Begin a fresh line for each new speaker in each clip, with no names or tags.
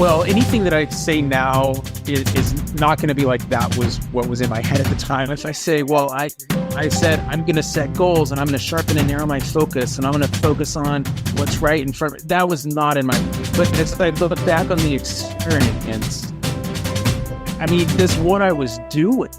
Well, anything that I say now is not going to be like that was what was in my head at the time. If I say, well, I said I'm going to set goals and I'm going to sharpen and narrow my focus and I'm going to focus on what's right in front of me. That was not in my, but as I look back on the experience, I mean, this is what I was doing.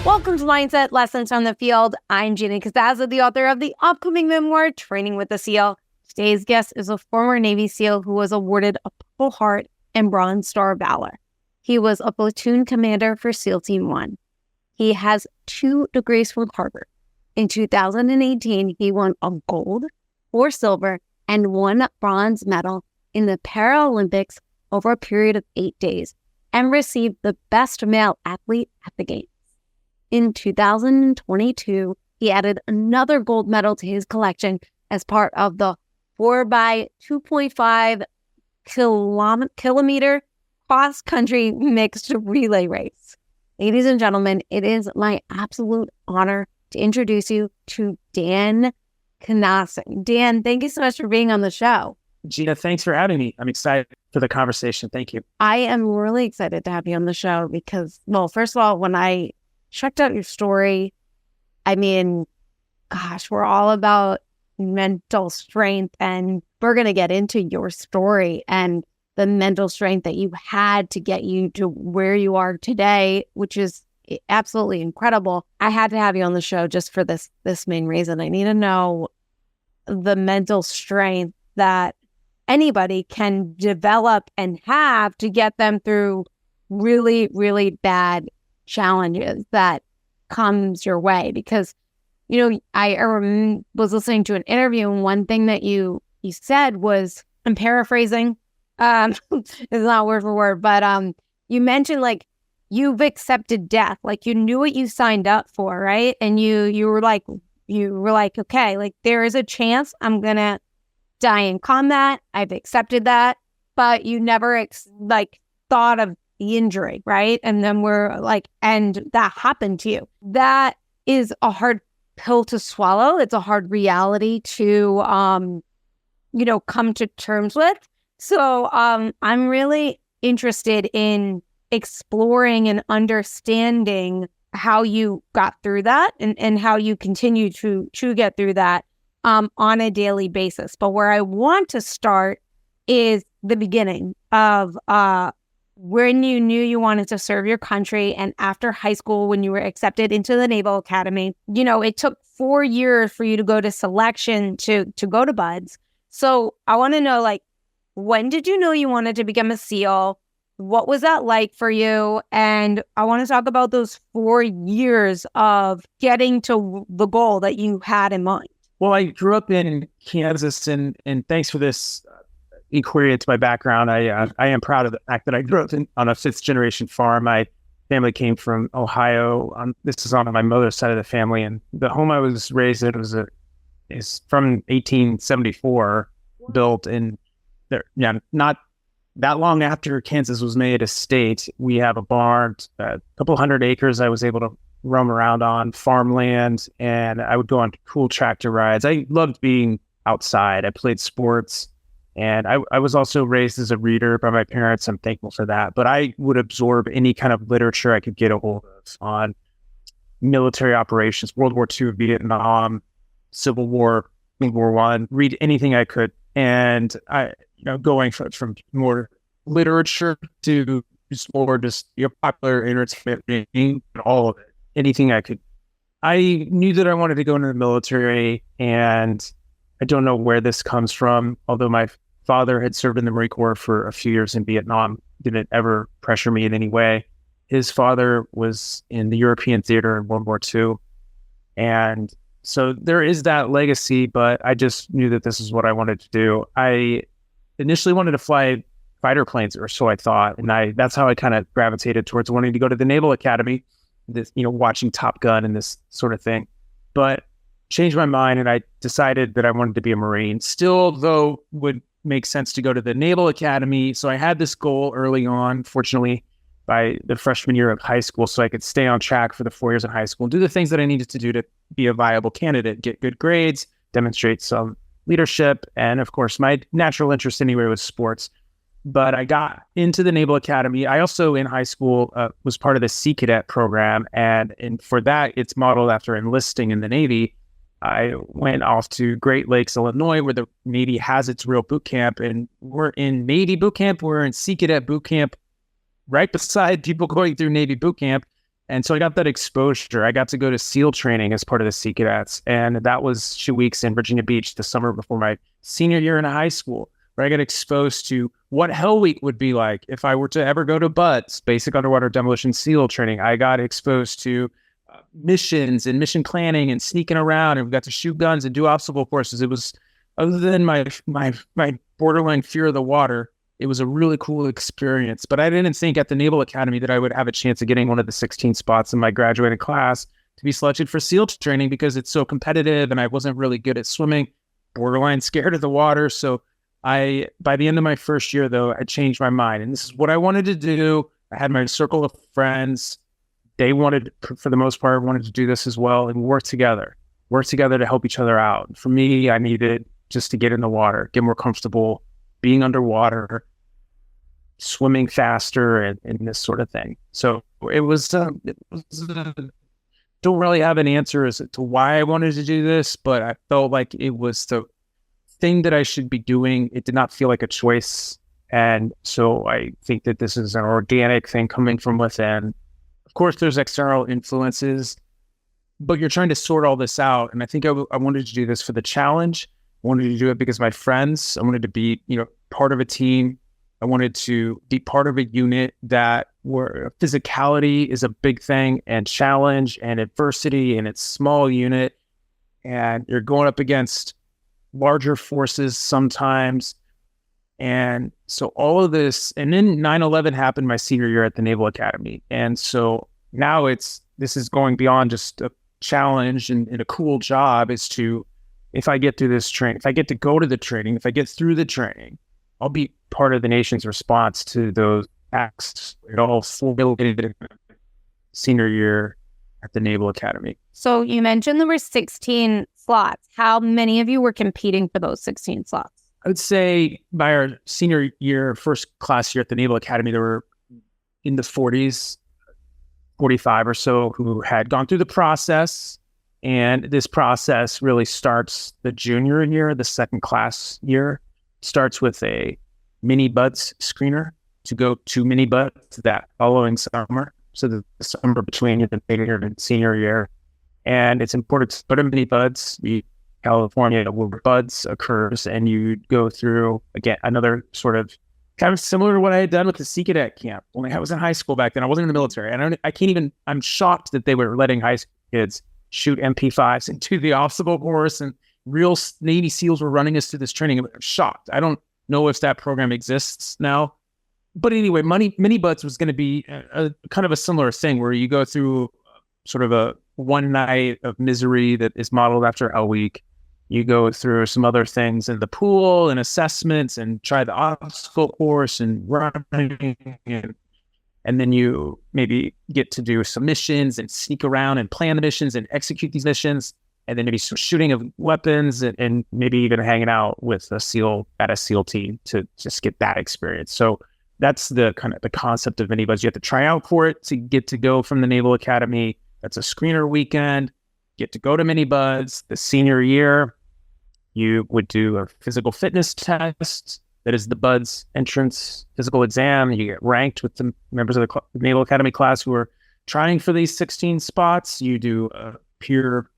Welcome to Mindset Lessons on the Field. I'm Gina Casaza, the author of the upcoming memoir, Training with the SEAL. Today's guest is a former Navy SEAL who was awarded a Purple Heart and Bronze Star of Valor. He was a platoon commander for SEAL Team 1. He has 2 degrees from Harvard. In 2018, he won a gold, 4 silver, and 1 bronze medal in the Paralympics over a period of 8 days and received the Best Male Athlete at the Games. In 2022, he added another gold medal to his collection as part of the 4x2.5 kilometer cross-country mixed relay race. Ladies and gentlemen, it is my absolute honor to introduce you to Dan Cnossen. Dan, thank you so much for being on the show.
Gina, thanks for having me. I'm excited for the conversation. Thank you.
I am really excited to have you on the show because, well, first of all, when I checked out your story, I mean, gosh, we're all about mental strength, and we're going to get into your story and the mental strength that you had to get you to where you are today, which is absolutely incredible. I had to have you on the show just for this main reason. I need to know the mental strength that anybody can develop and have to get them through really, really bad challenges that comes your way. Because, you know, I was listening to an interview, and one thing that you said was, I'm paraphrasing, it's not word for word, but you mentioned like you've accepted death, like you knew what you signed up for, right? And you were like, okay, like there is a chance I'm gonna die in combat. I've accepted that, but you never thought of the injury, right? And then we're like, and that happened to you. That is a hard pill to swallow. It's a hard reality to, come to terms with. So I'm really interested in exploring and understanding how you got through that and how you continue to get through that on a daily basis. But where I want to start is the beginning of when you knew you wanted to serve your country, and after high school, when you were accepted into the Naval Academy. You know, it took 4 years for you to go to selection to go to BUD/S. So I want to know, like, when did you know you wanted to become a SEAL? What was that like for you? And I want to talk about those 4 years of getting to the goal that you had in mind.
Well, I grew up in Kansas, and thanks for this inquiry into my background. I am proud of the fact that I grew up on a 5th generation farm. My family came from Ohio. This is on my mother's side of the family, and the home I was raised in is from 1874, built in there. Yeah, not that long after Kansas was made a state. We have a barn, a couple hundred acres. I was able to roam around on farmland, and I would go on cool tractor rides. I loved being outside. I played sports. And I was also raised as a reader by my parents. I'm thankful for that. But I would absorb any kind of literature I could get a hold of on military operations, World War II, Vietnam, Civil War, World War I, read anything I could. And going from more literature to just popular entertainment, reading, all of it, anything I could. I knew that I wanted to go into the military, and I don't know where this comes from, although my father had served in the Marine Corps for a few years in Vietnam, didn't ever pressure me in any way. His father was in the European theater in World War II. And so there is that legacy, but I just knew that this is what I wanted to do. I initially wanted to fly fighter planes, or so I thought. And that's how I kind of gravitated towards wanting to go to the Naval Academy, this, watching Top Gun and this sort of thing. But changed my mind, and I decided that I wanted to be a Marine. Still, though, would make sense to go to the Naval Academy. So I had this goal early on. Fortunately, by the freshman year of high school so I could stay on track for the 4 years in high school and do the things that I needed to do to be a viable candidate, get good grades, demonstrate some leadership. And of course, my natural interest anyway was sports. But I got into the Naval Academy. I also, in high school, was part of the Sea Cadet program. And for that, it's modeled after enlisting in the Navy. I went off to Great Lakes, Illinois, where the Navy has its real boot camp. And we're in Navy boot camp. We're in Sea Cadet boot camp right beside people going through Navy boot camp. And so I got that exposure. I got to go to SEAL training as part of the Sea Cadets. And that was 2 weeks in Virginia Beach the summer before my senior year in high school, where I got exposed to what Hell Week would be like if I were to ever go to BUDS, Basic Underwater Demolition SEAL training. I got exposed to missions and mission planning and sneaking around, and we got to shoot guns and do obstacle courses. It was, other than my borderline fear of the water, it was a really cool experience. But I didn't think at the Naval Academy that I would have a chance of getting one of the 16 spots in my graduating class to be selected for SEAL training because it's so competitive and I wasn't really good at swimming, borderline scared of the water. So by the end of my first year, though, I changed my mind. And this is what I wanted to do. I had my circle of friends. They wanted, for the most part, wanted to do this as well and work together to help each other out. For me, I needed just to get in the water, get more comfortable being underwater, swimming faster, and this sort of thing. So it was don't really have an answer as to why I wanted to do this, but I felt like it was the thing that I should be doing. It did not feel like a choice. And so I think that this is an organic thing coming from within. Of course, there's external influences, but you're trying to sort all this out. And I think I wanted to do this for the challenge. I wanted to do it because my friends, I wanted to be, part of a team. I wanted to be part of a unit that where physicality is a big thing, and challenge and adversity, and it's small unit, and you're going up against larger forces sometimes. And so all of this, and then 9/11 happened my senior year at the Naval Academy. And so now this is going beyond just a challenge and a cool job. Is to, if I get through this training, if I get to go to the training, if I get through the training, I'll be part of the nation's response to those acts. It all formulated senior year at the Naval Academy.
So you mentioned there were 16 slots. How many of you were competing for those 16 slots?
I would say by our senior year, first class year at the Naval Academy, there were in the 40s, 45 or so who had gone through the process. And this process really starts the junior year, the second class year. Starts with a mini BUDS screener to go to mini BUDS that following summer. So the summer between the junior and senior year. And it's important to go to mini BUDS. California, where BUDS occurs, and you go through, again, another sort of kind of similar to what I had done with the Sea Cadet camp when I was in high school back then. I wasn't in the military. And I'm shocked that they were letting high school kids shoot MP5s and do the obstacle course, and real Navy SEALs were running us through this training. I'm shocked. I don't know if that program exists now. But anyway, mini BUDS was going to be a kind of a similar thing where you go through sort of a one night of misery that is modeled after Hell Week. You go through some other things in the pool and assessments and try the obstacle course and running. And then you maybe get to do some missions and sneak around and plan the missions and execute these missions. And then maybe some shooting of weapons and maybe even hanging out with a SEAL at a SEAL team to just get that experience. So that's the kind of the concept of mini BUDS. You have to try out for it to get to go from the Naval Academy. That's a screener weekend. Get to go to mini BUDS. The senior year, you would do a physical fitness test. That is the BUDS entrance physical exam. You get ranked with the members of the Naval Academy class who are trying for these 16 spots. You do a peer,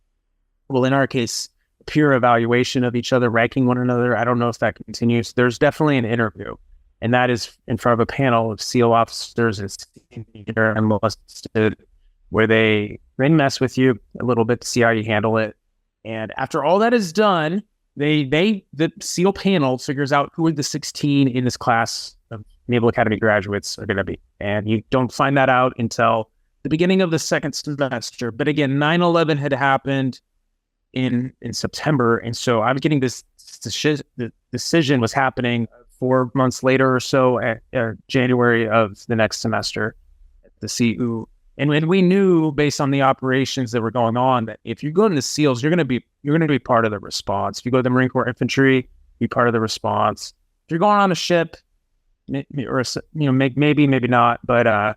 well, in our case, peer evaluation of each other, ranking one another. I don't know if that continues. There's definitely an interview, and that is in front of a panel of SEAL officers and senior enlisted, where they mess with you a little bit to see how you handle it. And after all that is done, the SEAL panel figures out who are the 16 in this class of Naval Academy graduates are going to be. And you don't find that out until the beginning of the second semester. But again, 9/11 had happened in September. And so I'm getting the decision was happening 4 months later or so at January of the next semester. to see who. And when we knew based on the operations that were going on that if you go into SEALs, you're going to be part of the response. If you go to the Marine Corps Infantry, be part of the response. If you're going on a ship, or maybe not, but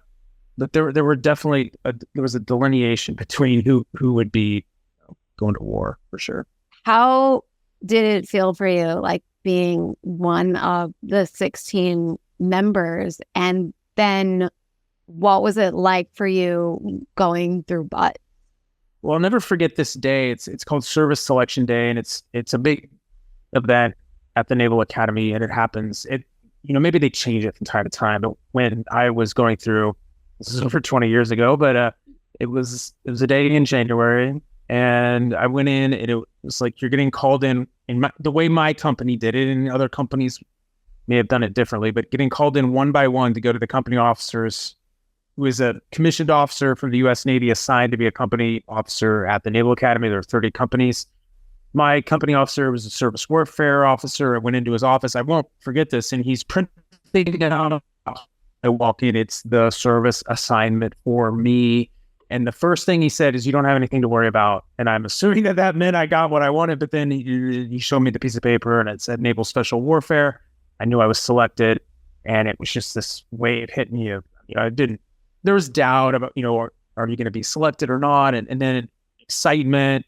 there were definitely there was a delineation between who would be going to war for sure.
How did it feel for you, like being one of the 16 members, and then what was it like for you going through BUD/S?
Well, I'll never forget this day. It's called Service Selection Day, and it's a big event at the Naval Academy, and it happens. Maybe they change it from time to time, but when I was going through, this is over 20 years ago, but it was a day in January, and I went in, and it was like you're getting called in the way my company did it, and other companies may have done it differently, but getting called in one by one to go to the company officers, who is a commissioned officer from the U.S. Navy assigned to be a company officer at the Naval Academy. There are 30 companies. My company officer was a service warfare officer. I went into his office. I won't forget this. And he's printing it out. I walk in. It's the service assignment for me. And the first thing he said is, you don't have anything to worry about. And I'm assuming that meant I got what I wanted. But then he showed me the piece of paper and it said Naval Special Warfare. I knew I was selected. And it was just this wave hitting you. There was doubt about, are you going to be selected or not? And then excitement.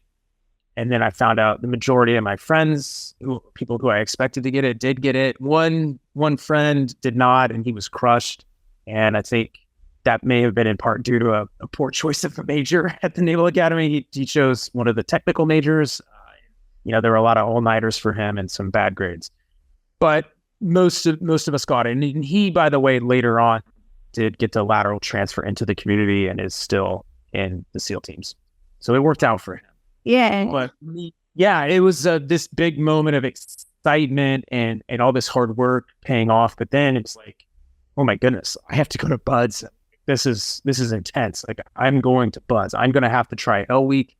And then I found out the majority of my friends, people who I expected to get it, did get it. One friend did not, and he was crushed. And I think that may have been in part due to a poor choice of a major at the Naval Academy. He chose one of the technical majors. There were a lot of all-nighters for him and some bad grades. But most of us got it. And he, by the way, later on did get the lateral transfer into the community and is still in the SEAL teams. So it worked out for him.
Yeah.
But yeah, it was this big moment of excitement and all this hard work paying off. But then it's like, oh my goodness, I have to go to BUD/S. This is intense. Like, I'm going to BUD/S. I'm going to have to try Hell Week.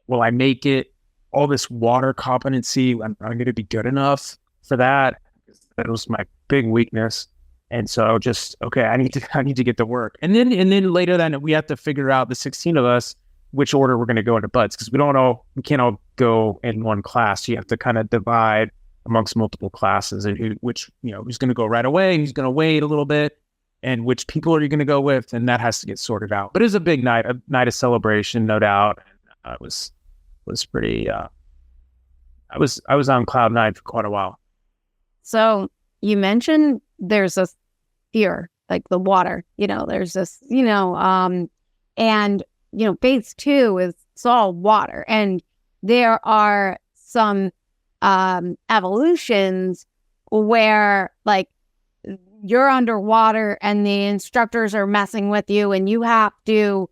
Will I make it? All this water competency. I'm going to be good enough for that. That was my big weakness. And so I need to get to work. And then later that we have to figure out, the 16 of us, which order we're going to go into BUD/S, because we can't all go in one class. You have to kind of divide amongst multiple classes, and who's going to go right away, who's going to wait a little bit, and which people are you going to go with, and that has to get sorted out. But it was a big night, a night of celebration, no doubt. It was pretty. I was on cloud nine for quite a while.
So you mentioned there's this fear, like the water. There's this, and phase 2 is it's all water, and there are some evolutions where like you're underwater and the instructors are messing with you, and you have to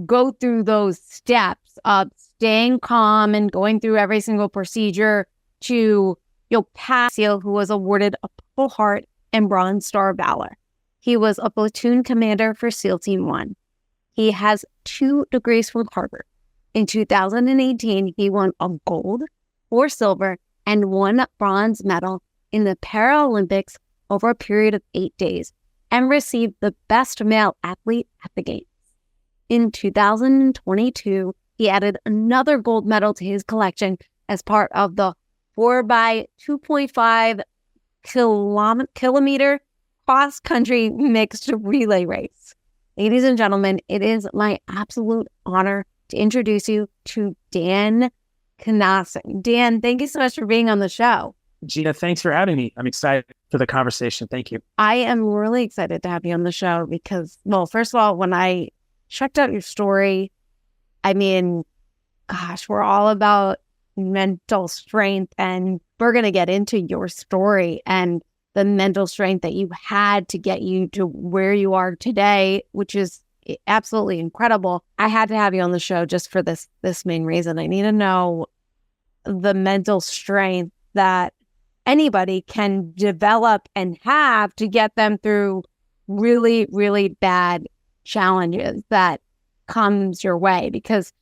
go through those steps of staying calm and going through every single procedure to pass SEAL, who was awarded a Purple Heart and Bronze Star Valor. He was a platoon commander for SEAL Team 1. He has 2 degrees from Harvard. In 2018, he won a gold, 4 silver, and 1 bronze medal in the Paralympics over a period of 8 days, and received the Best Male Athlete at the Games. In 2022, he added another gold medal to his collection as part of the 4x2.5 kilometer cross-country mixed relay race. Ladies and gentlemen, it is my absolute honor to introduce you to Dan Cnossen. Dan, thank you so much for being on the show.
Gina, thanks for having me. I'm excited for the conversation. Thank you.
I am really excited to have you on the show because, well, first of all, when I checked out your story, I mean, gosh, we're all about mental strength, and we're going to get into your story and the mental strength that you had to get you to where you are today, which is absolutely incredible. I had to have you on the show just for this main reason. I need to know the mental strength that anybody can develop and have to get them through really, really bad challenges that comes your way. Because,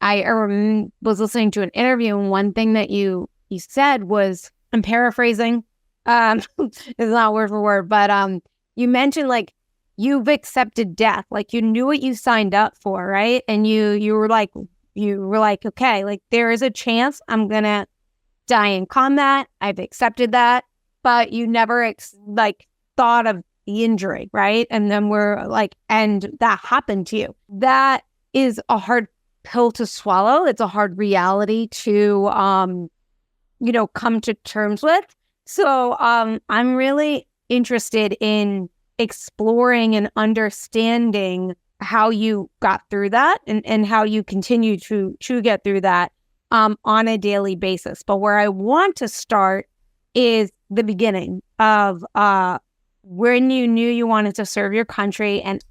I was listening to an interview, and one thing that you said was, I'm paraphrasing, it's not word for word, but you mentioned like you've accepted death. Like you knew what you signed up for, right? And you were like, okay, like there is a chance I'm going to die in combat. I've accepted that, but you never thought of the injury, right? And then we're like, and that happened to you. That is a hard pill to swallow. It's a hard reality to, come to terms with. So I'm really interested in exploring and understanding how you got through that and how you continue to get through that on a daily basis. But where I want to start is the beginning of when you knew you wanted to serve your country, and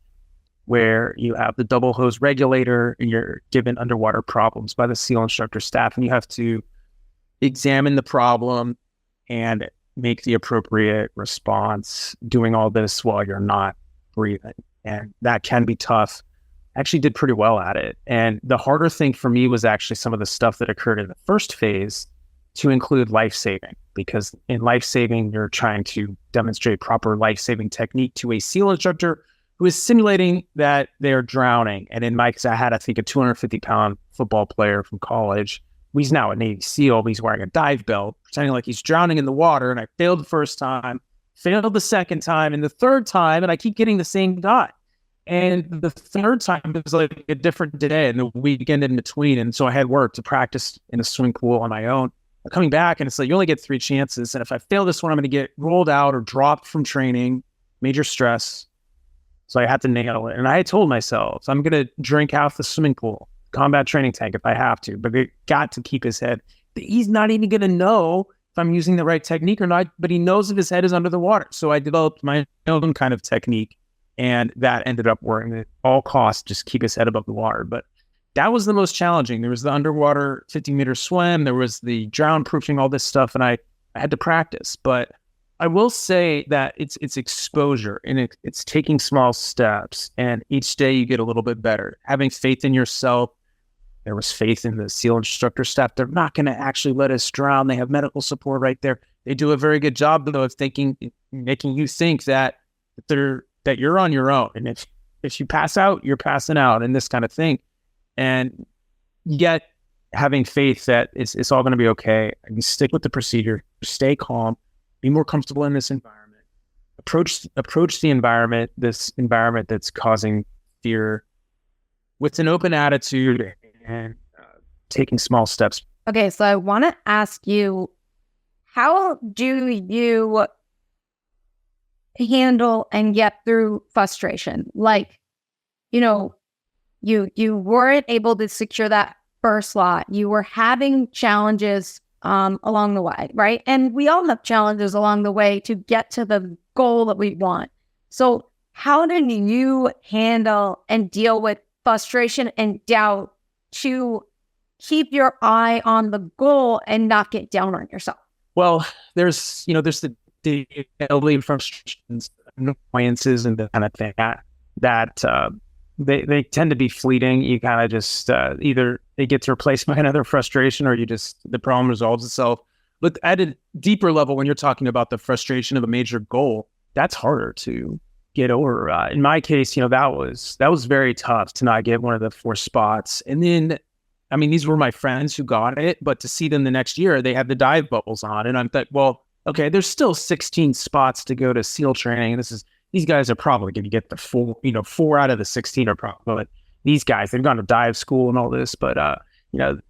where you have the double hose regulator and you're given underwater problems by the SEAL instructor staff, and you have to examine the problem and make the appropriate response, doing all this while you're not breathing. And that can be tough. I actually did pretty well at it. And the harder thing for me was actually some of the stuff that occurred in the first phase to include life-saving, because in life-saving, you're trying to demonstrate proper life-saving technique to a SEAL instructor who is simulating that they're drowning. And in my case, I had, I think, a 250-pound football player from college. He's now a Navy SEAL, but he's wearing a dive belt, pretending like he's drowning in the water. And I failed the first time, failed the second time, and the third time, and I keep getting the same guy. And the third time, it was like a different day and the weekend in between. And so I had work to practice in a swimming pool on my own. I'm coming back, and it's like, you only get 3 chances. And if I fail this one, I'm going to get rolled out or dropped from training, major stress. So I had to nail it. And I had told myself, I'm going to drink half the swimming pool, combat training tank if I have to, but it got to keep his head. He's not even going to know if I'm using the right technique or not, but he knows if his head is under the water. So I developed my own kind of technique, and that ended up working at all costs, just keep his head above the water. But that was the most challenging. There was the underwater 50-meter swim. There was the drown proofing, all this stuff. And I had to practice. But I will say that it's exposure, and it's taking small steps. And each day you get a little bit better. Having faith in yourself. There was faith in the SEAL instructor staff. They're not going to actually let us drown. They have medical support right there. They do a very good job, though, of making you think that you're on your own. And if you pass out, you're passing out, and this kind of thing. And yet having faith that it's all going to be okay. You stick with the procedure, stay calm, be more comfortable in this environment, approach the environment, this environment that's causing fear, with an open attitude and taking small steps.
Okay, so I want to ask you, how do you handle and get through frustration? Like, you weren't able to secure that first slot. You were having challenges along the way, right? And we all have challenges along the way to get to the goal that we want. So how did you handle and deal with frustration and doubt to keep your eye on the goal and not get down on yourself?
Well, there's the daily frustrations, annoyances, and the kind of thing that they tend to be fleeting. You kind of just either it gets replaced by another frustration, or the problem resolves itself. But at a deeper level, when you're talking about the frustration of a major goal, that's harder to get over. In my case, that was very tough to not get one of the 4 spots. And then, I mean, these were my friends who got it, but to see them the next year, they had the dive bubbles on, and I'm like, well, okay, there's still 16 spots to go to SEAL training, and these guys are probably going to get the 4 out of the 16 are probably. These guys, they've gone to dive school and all this, but there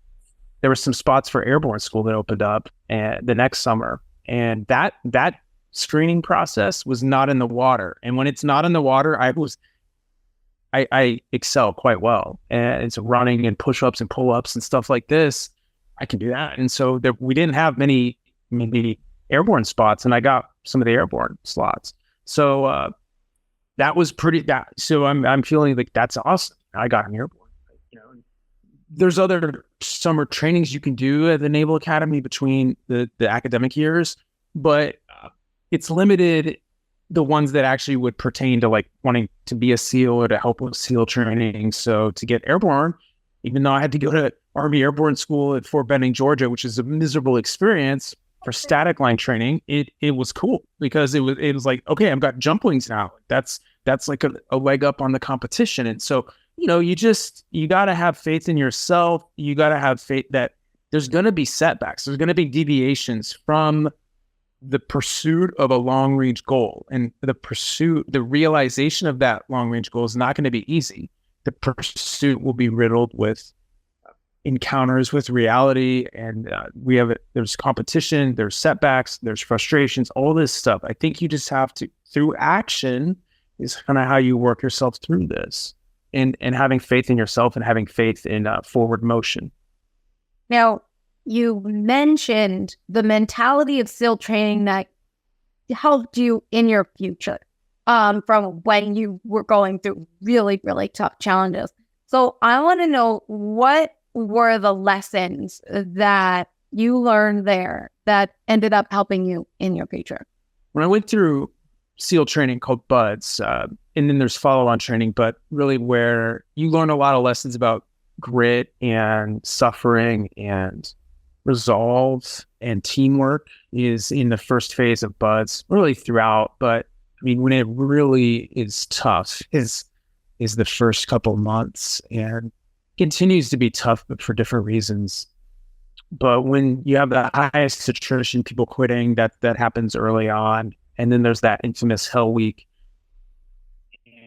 were some spots for airborne school that opened up the next summer, and that screening process was not in the water. And when it's not in the water, I excel quite well. And it's running and push-ups and pull-ups and stuff like this. I can do that. And so we didn't have many airborne spots, and I got some of the airborne slots. So that was so I'm feeling like that's awesome. I got an airborne. There's other summer trainings you can do at the Naval Academy between the academic years, but it's limited, the ones that actually would pertain to like wanting to be a SEAL or to help with SEAL training. So to get airborne, even though I had to go to Army Airborne School at Fort Benning, Georgia, which is a miserable experience for static line training, it was cool because it was like, okay, I've got jump wings now. That's that's like a leg up on the competition. And so, you got to have faith in yourself. You got to have faith that there's going to be setbacks. There's going to be deviations from the pursuit of a long range goal, and the realization of that long range goal is not going to be easy. The pursuit will be riddled with encounters with reality, and there's competition, there's setbacks, there's frustrations, all this stuff. I think you just have to, through action is kind of how you work yourself through this, and having faith in yourself and having faith in forward motion.
Now, you mentioned the mentality of SEAL training that helped you in your future from when you were going through really, really tough challenges. So I want to know, what were the lessons that you learned there that ended up helping you in your future?
When I went through SEAL training called BUDS, and then there's follow-on training, but really where you learn a lot of lessons about grit and suffering and resolve and teamwork is in the first phase of BUDS, really throughout. But I mean, when it really is tough is the first couple months, and continues to be tough, but for different reasons. But when you have the highest attrition, people quitting, that happens early on. And then there's that infamous Hell Week.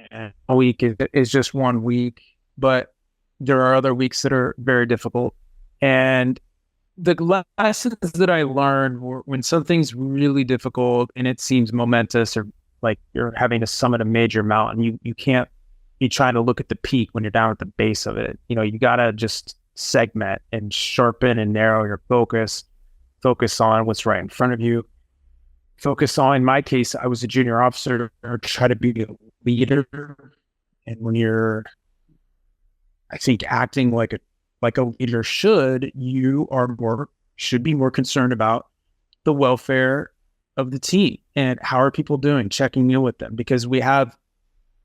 And a week is just 1 week, but there are other weeks that are very difficult. And the lessons that I learned were, when something's really difficult and it seems momentous, or like you're having to summit a major mountain, you can't be trying to look at the peak when you're down at the base of it. You got to just segment and sharpen and narrow your focus on what's right in front of you. Focus on, in my case, I was a junior officer, or try to be a leader. And when you're, I think, acting like a leader should, should be more concerned about the welfare of the team and how are people doing, checking in with them, because we have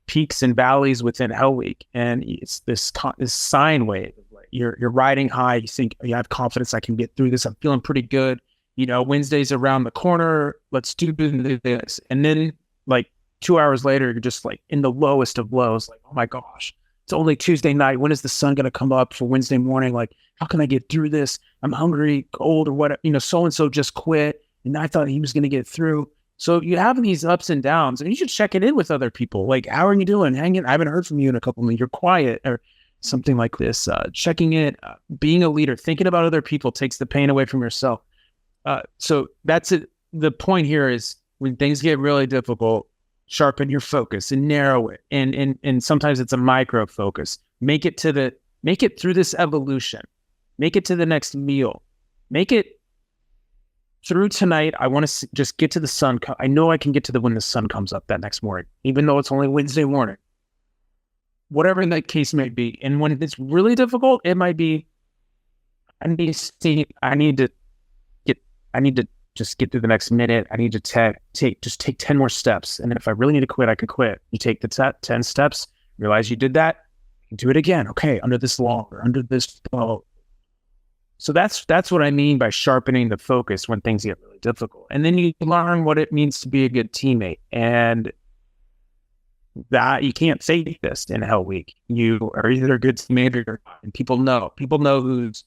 peaks and valleys within Hell Week, and it's this sine wave. You're riding high. You think, you have confidence, I can get through this. I'm feeling pretty good. Wednesday's around the corner. Let's do this. And then like 2 hours later, you're just like in the lowest of lows. Like, oh my gosh, it's only Tuesday night. When is the sun going to come up for Wednesday morning? Like, how can I get through this? I'm hungry, cold, or what? So-and-so just quit, and I thought he was going to get through. So you have these ups and downs, and you should check it in with other people. Like, how are you doing? Hanging? I haven't heard from you in a couple of minutes. You're quiet, or something like this. Checking in, being a leader, thinking about other people takes the pain away from yourself. So that's it. The point here is, when things get really difficult, sharpen your focus and narrow it. And sometimes it's a micro focus. Make it through this evolution. Make it to the next meal. Make it through tonight. I want to just get to the sun. I know I can get to when the sun comes up that next morning, even though it's only Wednesday morning. Whatever that case may be. And when it's really difficult, it might be, I need to just get through the next minute. I need to take 10 more steps. And then if I really need to quit, I can quit. You take the 10 steps, realize you did that, you can do it again. Okay, under this law, or under this flow. So that's what I mean by sharpening the focus when things get really difficult. And then you learn what it means to be a good teammate. And that you can't fake this in Hell Week. You are either a good teammate or not. And people know who's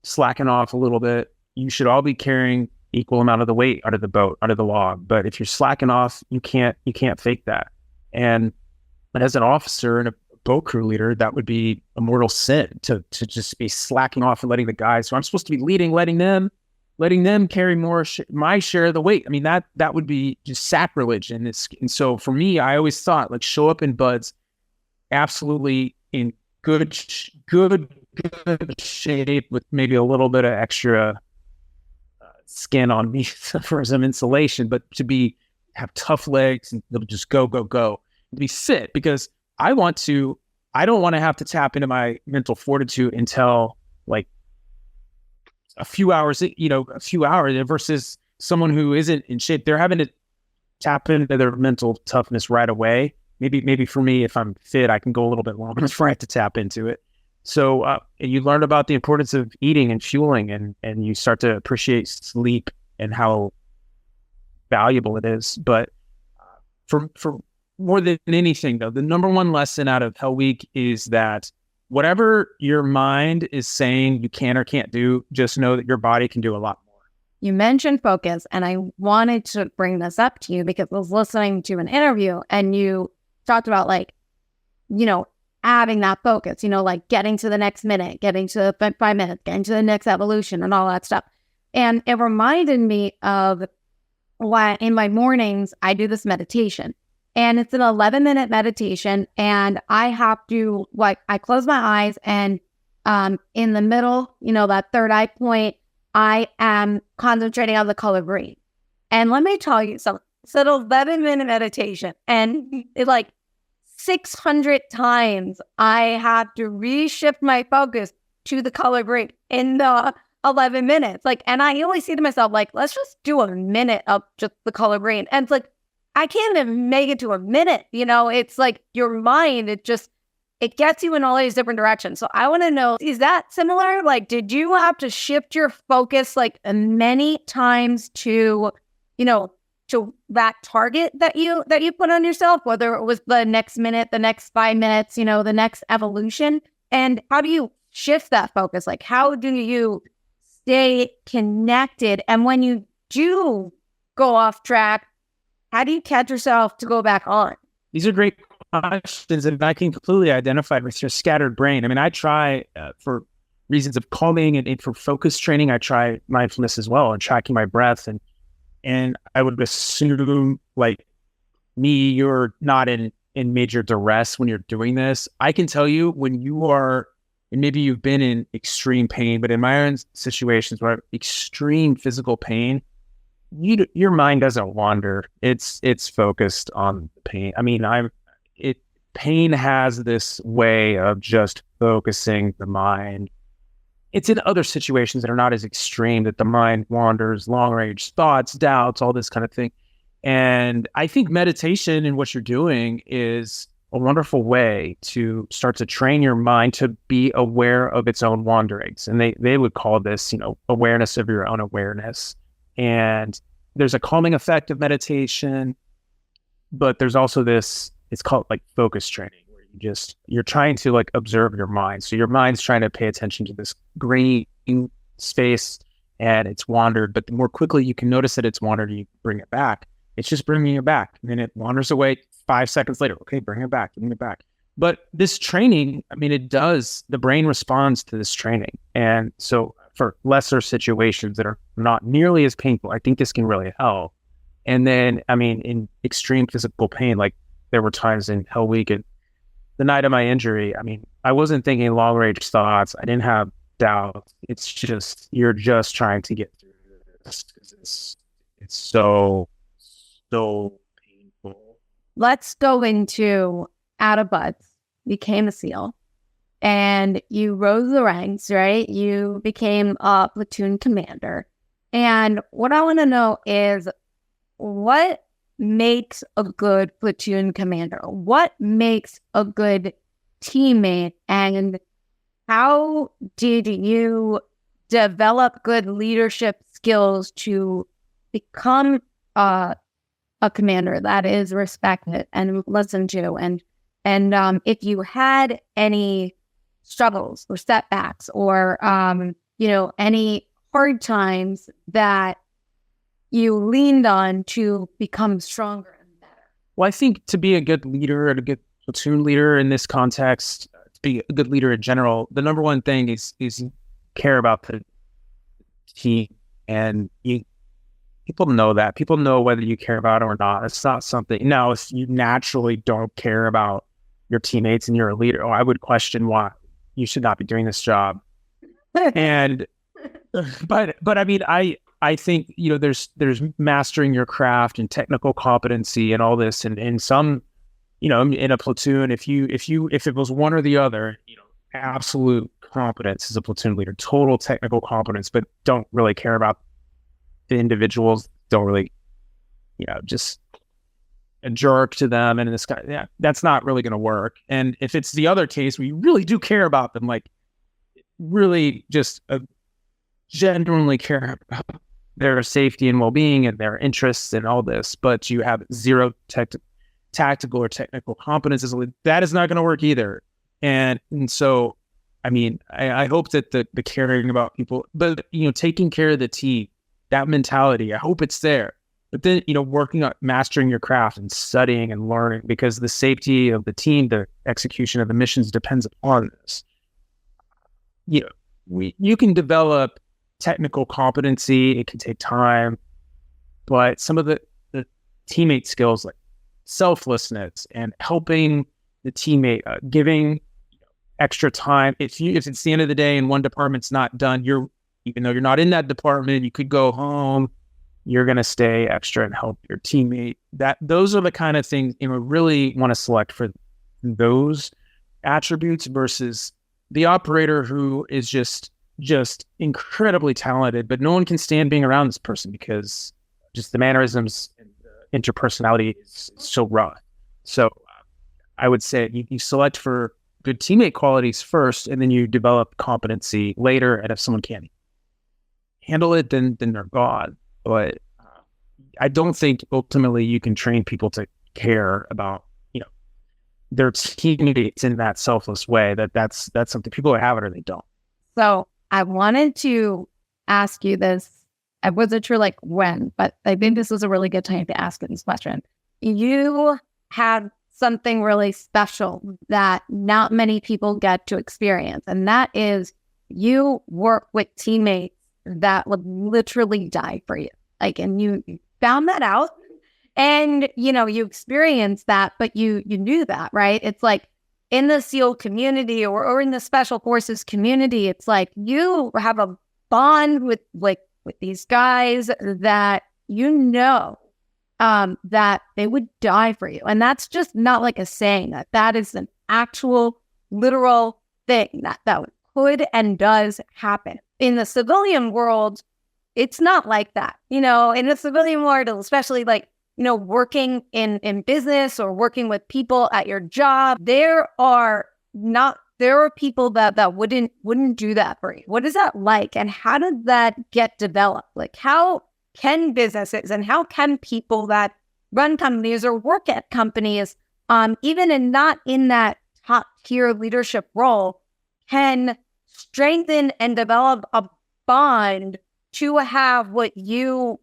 slacking off a little bit. You should all be carrying equal amount of the weight under the boat, under the log. But if you're slacking off, you can't fake that. And as an officer and a boat crew leader, that would be a mortal sin to just be slacking off and letting the guys who I'm supposed to be leading, letting them carry more my share of the weight. I mean, that would be just sacrilege. And so for me, I always thought, like, show up in BUDS absolutely in good shape with maybe a little bit of extra skin on me for some insulation, but to have tough legs and they'll just go, to be fit, because I don't want to have to tap into my mental fortitude until like a few hours versus someone who isn't in shape. They're having to tap into their mental toughness right away. Maybe for me, if I'm fit, I can go a little bit longer before I have to tap into it. So you learn about the importance of eating and fueling, and you start to appreciate sleep and how valuable it is. But for more than anything, though, the number one lesson out of Hell Week is that whatever your mind is saying you can or can't do, just know that your body can do a lot more.
You mentioned focus, and I wanted to bring this up to you because I was listening to an interview and you talked about adding that focus, getting to the next minute, getting to the 5 minutes, getting to the next evolution and all that stuff. And it reminded me of why in my mornings, I do this meditation. And it's an 11-minute meditation, and I have to, I close my eyes, and in the middle, that third eye point, I am concentrating on the color green. And let me tell you something. It's an 11-minute meditation, and 600 times I have to reshift my focus to the color green in the 11 minutes. And I always say to myself, let's just do a minute of just the color green. And it's I can't even make it to a minute. It's your mind, it gets you in all these different directions. So I want to know, is that similar? Did you have to shift your focus many times to that target that you put on yourself, whether it was the next minute, the next 5 minutes, the next evolution? And how do you shift that focus? How do you stay connected? And when you do go off track, how do you catch yourself to go back on?
These are great questions, and I can completely identify with your scattered brain. I mean, I try for reasons of calming and for focus training, I try mindfulness as well and tracking my breath. And I would assume you're not in major duress when you're doing this. I can tell you when you are, and maybe you've been in extreme pain, but in my own situations where I have extreme physical pain, your mind doesn't wander. It's focused on the pain. I mean, pain has this way of just focusing the mind. It's in other situations that are not as extreme that the mind wanders, long range thoughts, doubts, all this kind of thing. And I think meditation and what you're doing is a wonderful way to start to train your mind to be aware of its own wanderings. And they would call this, awareness of your own awareness. And there's a calming effect of meditation, but there's also this, it's called focus training, where you're trying to observe your mind. So your mind's trying to pay attention to this green space, and it's wandered, but the more quickly you can notice that it's wandered, you bring it back. It's just bringing it back. And then it wanders away 5 seconds later. Okay, bring it back. But this training, I mean, the brain responds to this training. And so for lesser situations that are not nearly as painful, I think this can really help. And then, I mean, in extreme physical pain, there were times in Hell Week and the night of my injury, I mean, I wasn't thinking long range thoughts. I didn't have doubt. It's just, you're just trying to get through this because it's so painful.
Let's go into out of buds, became a SEAL, and you rose the ranks, right? You became a platoon commander. And what I want to know is, what makes a good platoon commander? What makes a good teammate? And how did you develop good leadership skills to become a commander that is respected and listened to? And if you had any struggles or setbacks or any hard times that you leaned on to become stronger and better?
Well, I think to be a good leader and a good platoon leader in this context, to be a good leader in general, the number one thing is care about the team. And people know that. People know whether you care about it or not. It's not something. Now, if you naturally don't care about your teammates and you're a leader, I would question why you should not be doing this job. And but I mean, I think there's mastering your craft and technical competency and all this, and in some, in a platoon, if it was one or the other, absolute competence as a platoon leader, total technical competence, but don't really care about the individuals, don't really, just a jerk to them, and this guy, that's not really going to work. And if it's the other case where you really do care about them, really just genuinely care about their safety and well-being and their interests and all this, but you have zero tactical or technical competences, that is not going to work either. And so, I mean, I hope that the caring about people, but, taking care of the team, that mentality, I hope it's there. But then, working on mastering your craft and studying and learning, because the safety of the team, the execution of the missions depends upon this. You can develop technical competency. It can take time, but some of the teammate skills like selflessness and helping the teammate, giving extra time. If it's the end of the day and one department's not done, even though you're not in that department, you could go home. You're going to stay extra and help your teammate. Those are the kind of things, really want to select for those attributes versus the operator who is just incredibly talented, but no one can stand being around this person because just the mannerisms and the interpersonality is so rough. So I would say you select for good teammate qualities first, and then you develop competency later. And if someone can't handle it, then they're gone. But I don't think ultimately you can train people to care about, their teammates in that selfless way. That's something people have it or they don't.
So I wanted to ask you this. I wasn't sure when, but I think this was a really good time to ask this question. You had something really special that not many people get to experience, and that is you work with teammates that would literally die for you. And you found that out, and you experienced that, but you knew that, right? It's in the SEAL community or in the Special Forces community, it's you have a bond with these guys that that they would die for you. And that's just not a saying. That is an actual literal thing that could and does happen. In the civilian world, it's not like that. In the civilian world, especially working in business or working with people at your job, there are people that wouldn't do that for you. What is that like? And how does that get developed? How can businesses and how can people that run companies or work at companies, even not in that top tier leadership role, can strengthen and develop a bond to have what you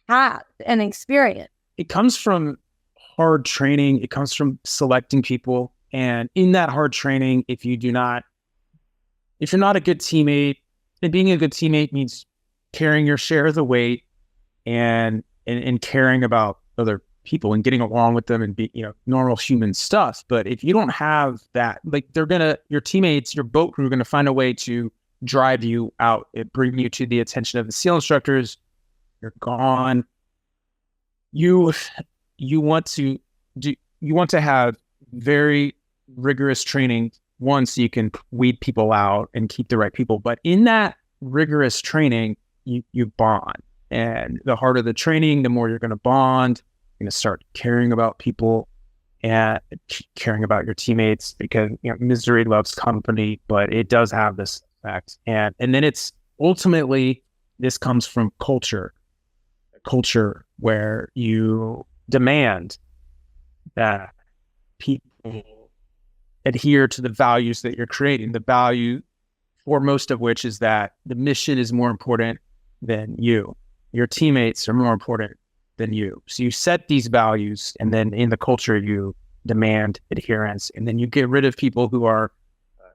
have and experience?
It comes from hard training. It comes from selecting people. And in that hard training, if you're not a good teammate, and being a good teammate means carrying your share of the weight and caring about other people and getting along with them and be, normal human stuff. But if you don't have that, your teammates, your boat crew are going to find a way to drive you out. It bring you to the attention of the SEAL instructors. You're gone. You want to have very rigorous training, one, so you can weed people out and keep the right people. But in that rigorous training, you bond. And the harder the training, the more you're going to bond. You're going to start caring about people and caring about your teammates, because misery loves company, but it does have this effect. And then it's ultimately, this comes from culture where you demand that people adhere to the values that you're creating. The value foremost of which is that the mission is more important than you. Your teammates are more important than you. So you set these values, and then in the culture, you demand adherence. And then you get rid of people who are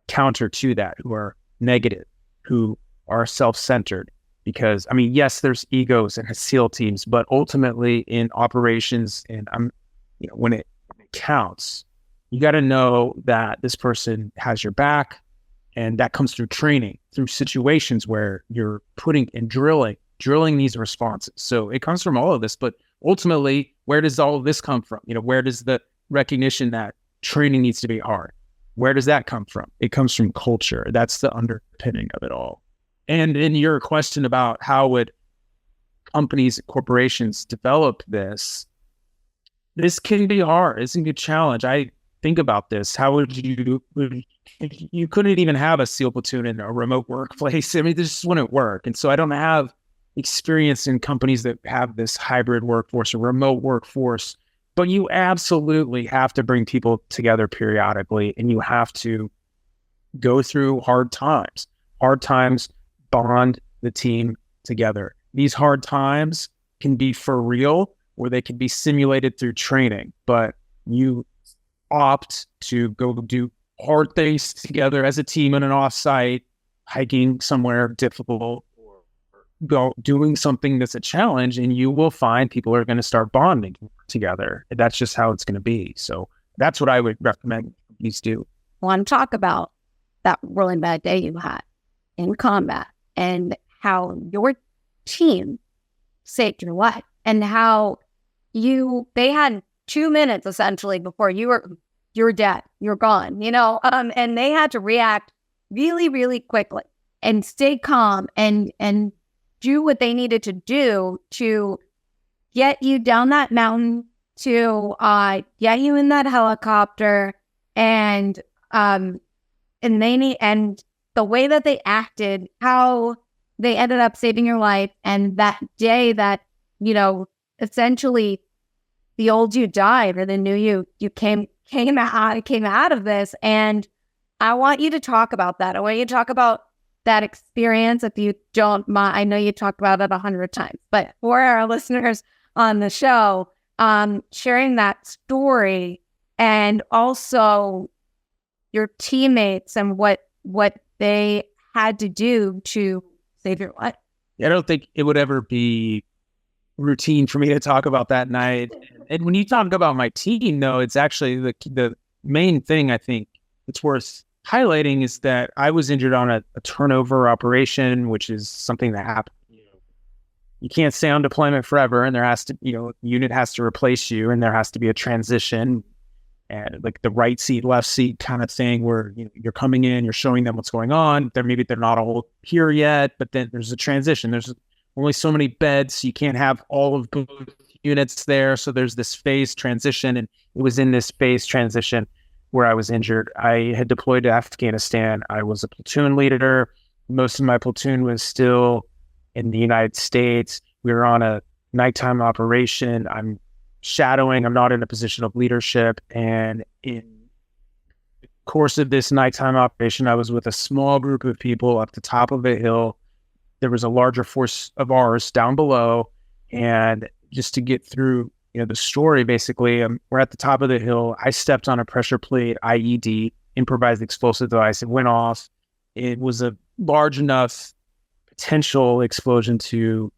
counter to that, who are negative, who are self-centered. Because, yes, there's egos in SEAL teams, but ultimately in operations and when it counts, you got to know that this person has your back, and that comes through training, through situations where you're putting and drilling these responses. So it comes from all of this, but ultimately, where does all of this come from? Where does the recognition that training needs to be hard? Where does that come from? It comes from culture. That's the underpinning of it all. And in your question about how would companies, corporations develop this can be hard. It's going to be a challenge. I think about this. How would you couldn't even have a SEAL platoon in a remote workplace. This just wouldn't work. And so I don't have experience in companies that have this hybrid workforce or remote workforce But you absolutely have to bring people together periodically, and you have to go through hard times. Hard times bond the team together. These hard times can be for real, or they can be simulated through training, but you opt to go do hard things together as a team in an offsite, hiking somewhere difficult, or go doing something that's a challenge, and you will find people are going to start bonding together. That's just how it's going to be. So that's what I would recommend companies do.
I want to talk about that really bad day you had in combat and how your team saved your life, and how they had 2 minutes essentially before you were dead, you're gone, and they had to react really, really quickly and stay calm and do what they needed to do to get you down that mountain, to get you in that helicopter, and the way that they acted, how they ended up saving your life, and that day that essentially the old you died, or the new you came out of this. And I want you to talk about that. I want you to talk about that experience, if you don't mind. I know you talked about it 100 times, but for our listeners on the show, sharing that story, and also your teammates and what they had to do to save your life.
I don't think it would ever be routine for me to talk about that night. And when you talk about my team, though, it's actually the main thing I think it's worth highlighting is that I was injured on a turnover operation, which is something that happens. You can't stay on deployment forever, and there has to, unit has to replace you, and there has to be a transition, and like the right seat, left seat kind of thing, where you're coming in, you're showing them what's going on. Maybe they're not all here yet, but then there's a transition. There's only so many beds, so you can't have all of both units there. So there's this phase transition, and it was in this phase transition where I was injured. I had deployed to Afghanistan. I was a platoon leader. Most of my platoon was still in the United States. We were on a nighttime operation. I'm shadowing. I'm not in a position of leadership. And in the course of this nighttime operation, I was with a small group of people up the top of a hill. There was a larger force of ours down below. And just to get through, the story, basically, we're at the top of the hill. I stepped on a pressure plate IED, improvised explosive device. It went off. It was a large enough potential explosion to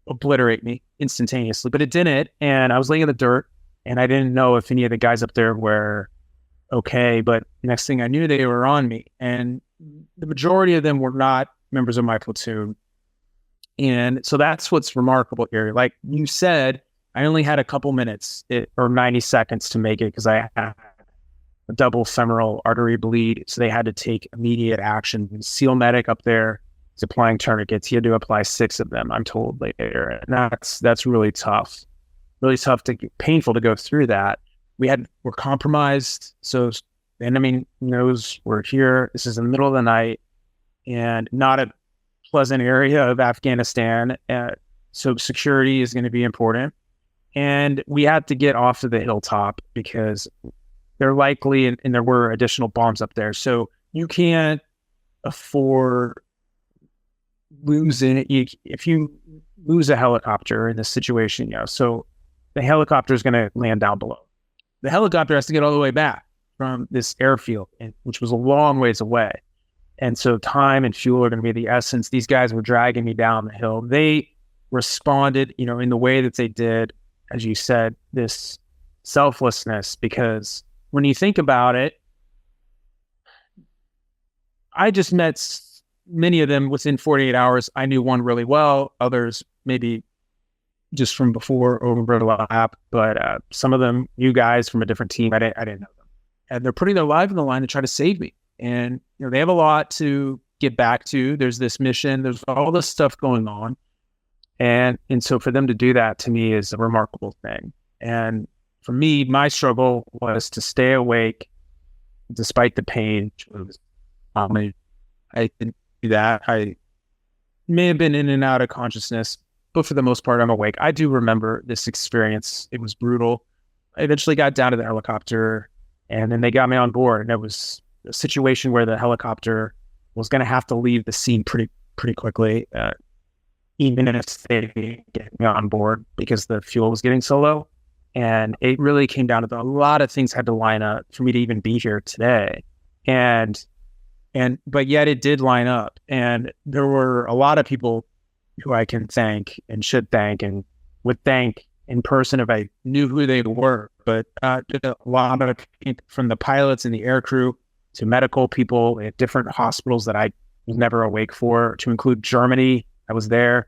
obliterate me instantaneously, but it didn't. And I was laying in the dirt, and I didn't know if any of the guys up there were okay. But next thing I knew, they were on me, and the majority of them were not members of my platoon. And so that's what's remarkable here. Like you said, I only had a couple minutes or 90 seconds to make it because I had a double femoral artery bleed. So they had to take immediate action. SEAL medic up there is applying tourniquets. He had to apply 6 of them, I'm told later. And that's really tough. Really tough, painful to go through that. We're compromised. So the enemy knows we're here. This is in the middle of the night and not a pleasant area of Afghanistan. So security is going to be important. And we had to get off of the hilltop because they're likely, and there were additional bombs up there. So you can't afford losing it. If you lose a helicopter in this situation, so the helicopter is going to land down below. The helicopter has to get all the way back from this airfield, which was a long ways away. And so time and fuel are going to be the essence. These guys were dragging me down the hill. They responded, in the way that they did, as you said, this selflessness, because when you think about it, I just met many of them within 48 hours. I knew one really well, others maybe just from before overlap, but some of them, you guys from a different team, I didn't know them. And they're putting their life on the line to try to save me. And they have a lot to get back to. There's this mission, there's all this stuff going on. And so for them to do that to me is a remarkable thing. And for me, my struggle was to stay awake despite the pain. I didn't do that. I may have been in and out of consciousness, but for the most part, I'm awake. I do remember this experience. It was brutal. I eventually got down to the helicopter, and then they got me on board, and it was a situation where the helicopter was going to have to leave the scene pretty quickly, even if they didn't get me on board because the fuel was getting so low. And it really came down to a lot of things had to line up for me to even be here today. But yet it did line up. And there were a lot of people who I can thank and should thank and would thank in person if I knew who they were. But a lot of people, from the pilots and the air crew to medical people at different hospitals that I was never awake for, to include Germany. I was there,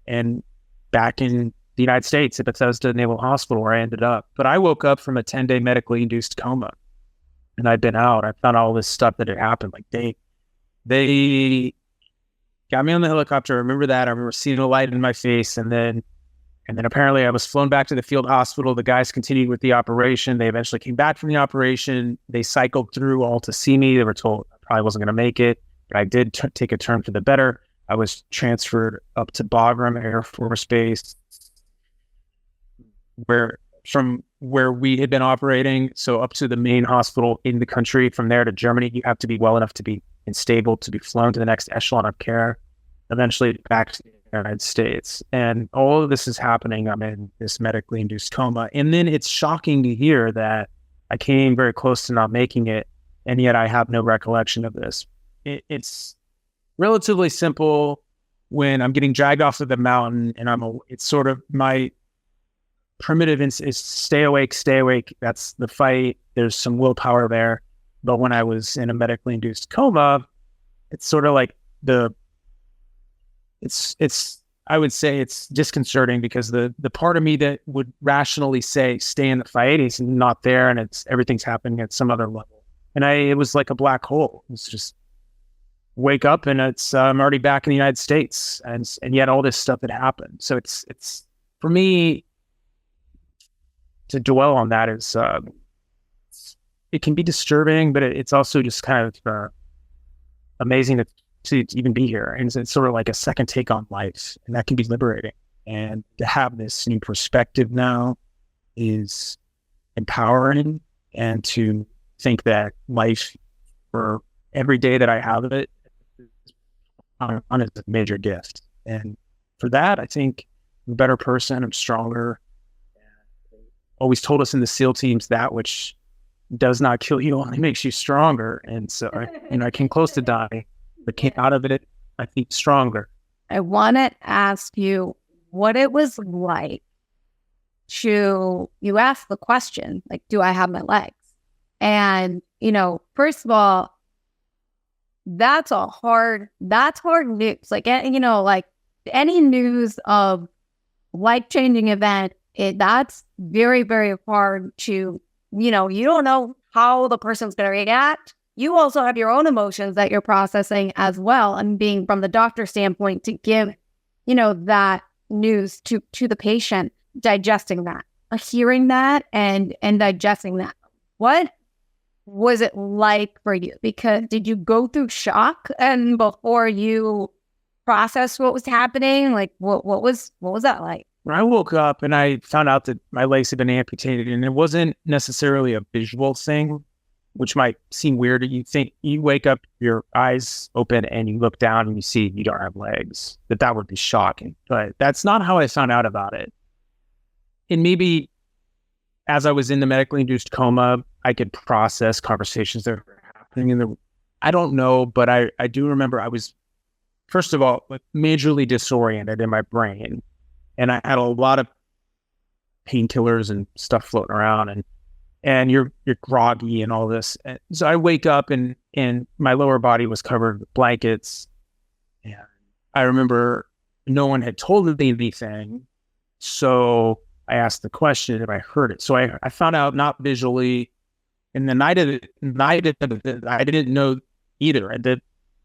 and back in the United States at Bethesda Naval Hospital where I ended up. But I woke up from a 10-day medically induced coma, and I'd been out. I found all this stuff that had happened. Like they got me on the helicopter. I remember that. I remember seeing a light in my face, and then apparently I was flown back to the field hospital. The guys continued with the operation. They eventually came back from the operation. They cycled through all to see me. They were told I probably wasn't going to make it, but I did take a turn for the better. I was transferred up to Bagram Air Force Base, from where we had been operating, so up to the main hospital in the country. From there to Germany, you have to be well enough to be stable to be flown to the next echelon of care, eventually back to the United States. And all of this is happening. I'm in this medically induced coma. And then it's shocking to hear that I came very close to not making it, and yet I have no recollection of this. It's relatively simple. When I'm getting dragged off of the mountain, and it's sort of my primitive is stay awake. That's the fight. There's some willpower there. But when I was in a medically induced coma, it's sort of like I would say it's disconcerting, because the part of me that would rationally say stay in the fight is not there, and everything's happening at some other level. And it was like a black hole. It's just wake up, and I'm already back in the United States, and yet all this stuff had happened. So it's for me to dwell on that is it can be disturbing, but it's also just kind of amazing to even be here. And it's sort of like a second take on life, and that can be liberating. And to have this new perspective now is empowering, and to think that life, for every day that I have of it, is a major gift. And for that, I think I'm a better person. I'm stronger. Always told us in the SEAL teams, that which does not kill you only makes you stronger. And so I came close to dying, but came out of it, I think, stronger.
I want to ask you what it was like you asked the question, like, do I have my legs? And, first of all, that's hard news. Like, like any news of life-changing event, that's very, very hard to, you don't know how the person's going to react. You also have your own emotions that you're processing as well. And being from the doctor standpoint, to give, that news to the patient, digesting that, hearing that and digesting that. What was it like for you? Because did you go through shock and before you processed what was happening? Like what was that like?
When I woke up and I found out that my legs had been amputated, and it wasn't necessarily a visual thing, which might seem weird. You think you wake up, your eyes open, and you look down and you see you don't have legs. That would be shocking. But that's not how I found out about it. And maybe as I was in the medically induced coma, I could process conversations that were happening I don't know, but I do remember I was, first of all, majorly disoriented in my brain. And I had a lot of painkillers and stuff floating around, and you're groggy and all this. And so I wake up and my lower body was covered with blankets. And I remember no one had told me anything. So I asked the question if I heard it. So I found out not visually. And the night of it, I didn't know either.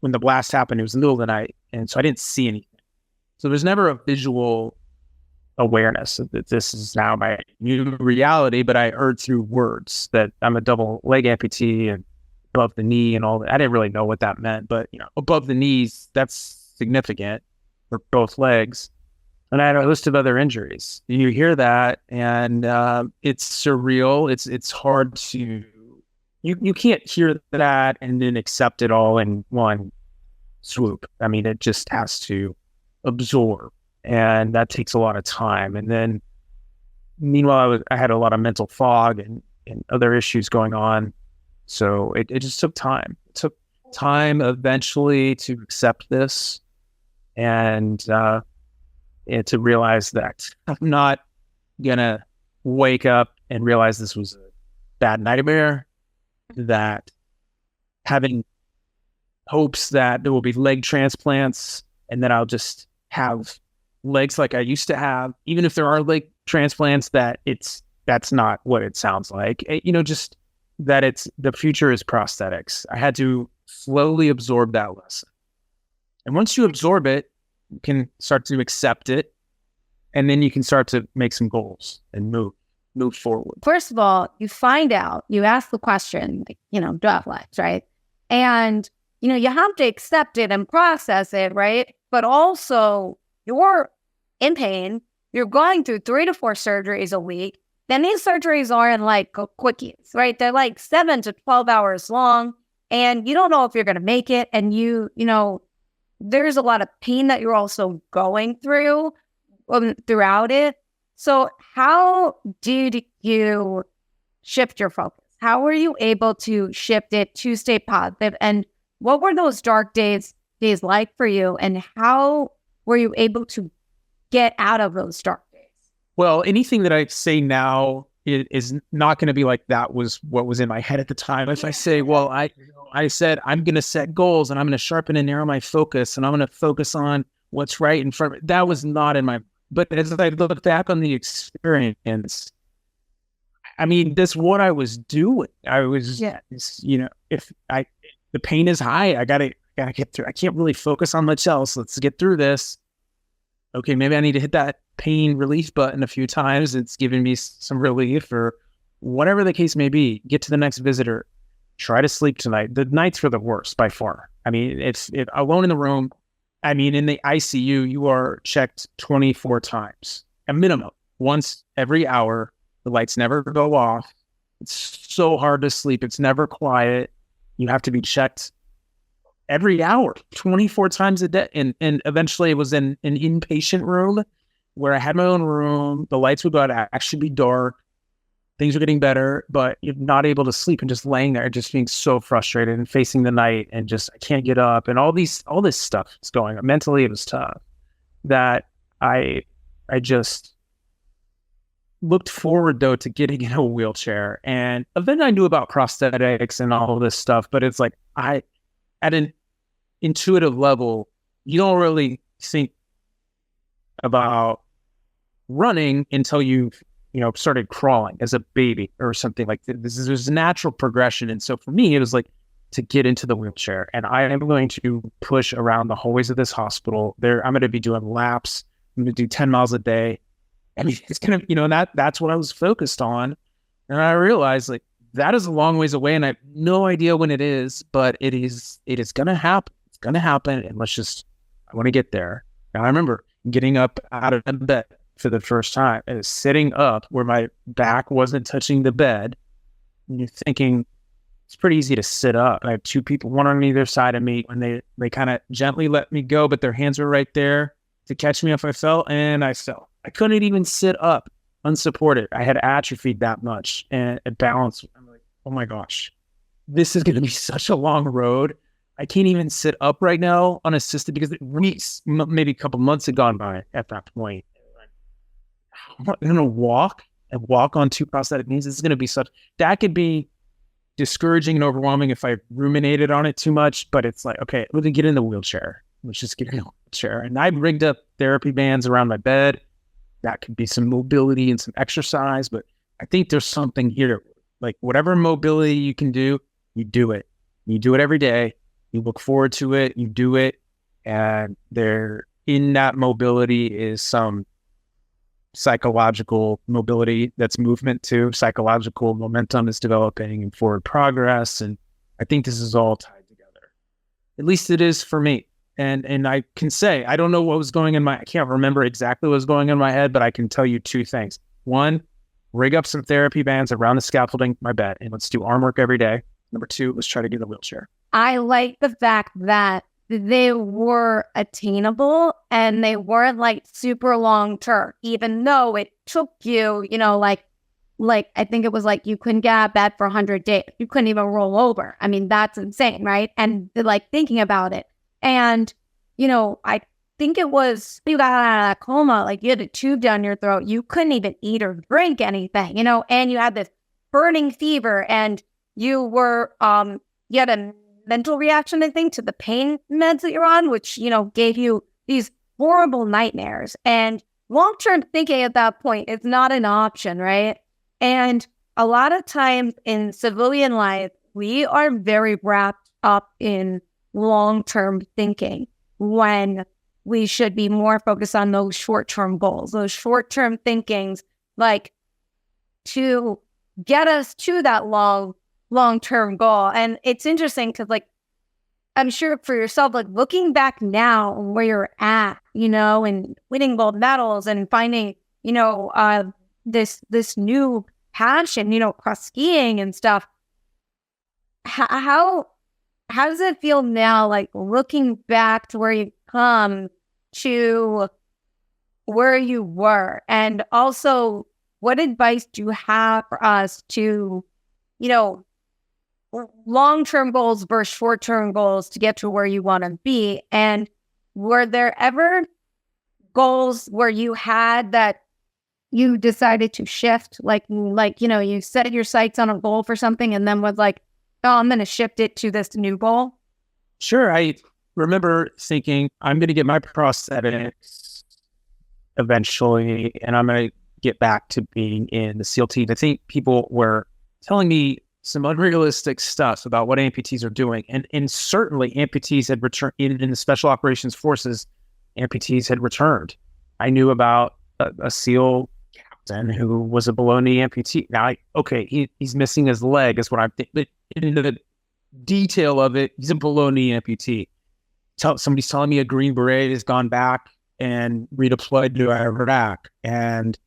When the blast happened, it was in the middle of the night. And so I didn't see anything. So there's never a visual awareness that this is now my new reality, but I heard through words that I'm a double leg amputee and above the knee and all that. I didn't really know what that meant, but above the knees, that's significant for both legs. And I had a list of other injuries. You hear that, and it's surreal. It's hard to you can't hear that and then accept it all in one swoop. I mean, it just has to absorb, and that takes a lot of time. And then, meanwhile, I had a lot of mental fog and other issues going on, so it just took time. It took time eventually to accept this, and to realize that I'm not gonna wake up and realize this was a bad nightmare, that having hopes that there will be leg transplants and that I'll just have legs like I used to have, even if there are leg transplants, that's not what it sounds like. Just that the future is prosthetics. I had to slowly absorb that lesson. And once you absorb it, you can start to accept it, and then you can start to make some goals and move forward.
First of all, you find out, you ask the question, do I have legs, right? And, you have to accept it and process it, right? But also, you're in pain. You're going through 3 to 4 surgeries a week. Then these surgeries aren't like quickies, right? They're like 7 to 12 hours long, and you don't know if you're going to make it. And there's a lot of pain that you're also going through throughout it. So how did you shift your focus? How were you able to shift it to stay positive? And what were those dark days like for you? And how were you able to get out of those dark days?
Well, anything that I say now is not going to be like that was what was in my head at the time. If I say, well, I said, I'm going to set goals and I'm going to sharpen and narrow my focus and I'm going to focus on what's right in front of me. That was not in my, but as I look back on the experience, I mean, that's what I was doing. I was, if the pain is high, I gotta get through. I can't really focus on much else. Let's get through this. Okay, maybe I need to hit that pain relief button a few times. It's giving me some relief, or whatever the case may be. Get to the next visitor. Try to sleep tonight. The nights were the worst by far. I mean, it's alone in the room. I mean, in the ICU, you are checked 24 times, a minimum, once every hour. The lights never go off. It's so hard to sleep. It's never quiet. You have to be checked every hour, 24 times a day. And eventually it was in an inpatient room where I had my own room. The lights would go out, actually be dark. Things were getting better, but you're not able to sleep and just laying there, just being so frustrated and facing the night and just, I can't get up. And all this stuff is going on. Mentally, it was tough that I just looked forward though to getting in a wheelchair. And then I knew about prosthetics and all of this stuff, but it's like, at an intuitive level, you don't really think about running until you've started crawling as a baby or something like that. There's a natural progression. And so for me, it was like to get into the wheelchair, and I am going to push around the hallways of this hospital. I'm going to be doing laps. I'm going to do 10 miles a day. I mean, it's kind of, that's what I was focused on. And I realized like that is a long ways away and I have no idea when it is, but it is going to happen. It's going to happen. And I want to get there. And I remember getting up out of bed for the first time and sitting up where my back wasn't touching the bed. And you're thinking, it's pretty easy to sit up. I have 2 people, one on either side of me, and they kind of gently let me go, but their hands were right there to catch me if I fell, and I fell. I couldn't even sit up unsupported. I had atrophied that much and balance. I'm like, oh my gosh, this is going to be such a long road. I can't even sit up right now unassisted because weeks, maybe a couple months had gone by at that point. I'm going to walk on 2 prosthetic knees. This is going to be that could be discouraging and overwhelming if I ruminated on it too much, but it's like, okay, we're going to get in the wheelchair. Let's just get in the wheelchair. And I rigged up therapy bands around my bed. That could be some mobility and some exercise, but I think there's something here. Like whatever mobility you can do, you do it. You do it every day. You look forward to it. You do it. And there in that mobility is some psychological mobility that's movement too. Psychological momentum is developing and forward progress. And I think this is all tied together. At least it is for me. And I can say, I don't know what was going I can't remember exactly what was going in my head, but I can tell you two things. One, rig up some therapy bands around the scaffolding my bed, and let's do arm work every day. Number two, let's try to get a wheelchair.
I like the fact that they were attainable and they weren't like super long term, even though it took you, like I think it was like you couldn't get out of bed for 100 days. You couldn't even roll over. I mean, that's insane, right? And like thinking about it. And, I think it was you got out of that coma, like you had a tube down your throat. You couldn't even eat or drink anything, and you had this burning fever and you were, you had a mental reaction, I think, to the pain meds that you're on, which, gave you these horrible nightmares. And long-term thinking at that point is not an option, right? And a lot of times in civilian life, we are very wrapped up in long-term thinking when we should be more focused on those short-term goals, those short-term thinkings, like to get us to that long-term goal. And it's interesting because, like, I'm sure for yourself, like looking back now where you're at, and winning gold medals and finding, this new passion, cross skiing and stuff. How does it feel now, like looking back to where you've come to where you were? And also, what advice do you have for us to, long-term goals versus short-term goals to get to where you want to be? And were there ever goals where you had that you decided to shift? Like, you set your sights on a goal for something and then was like, oh, I'm going to shift it to this new goal?
Sure. I remember thinking, I'm going to get my prosthetics eventually, and I'm going to get back to being in the SEAL team. I think people were telling me some unrealistic stuff about what amputees are doing. And certainly amputees had returned in the Special Operations Forces. Amputees had returned. I knew about a SEAL captain who was a below knee amputee. Now, he's missing his leg is what I'm thinking, but in the detail of it, he's a below knee amputee. Somebody's telling me a Green Beret has gone back and redeployed to Iraq and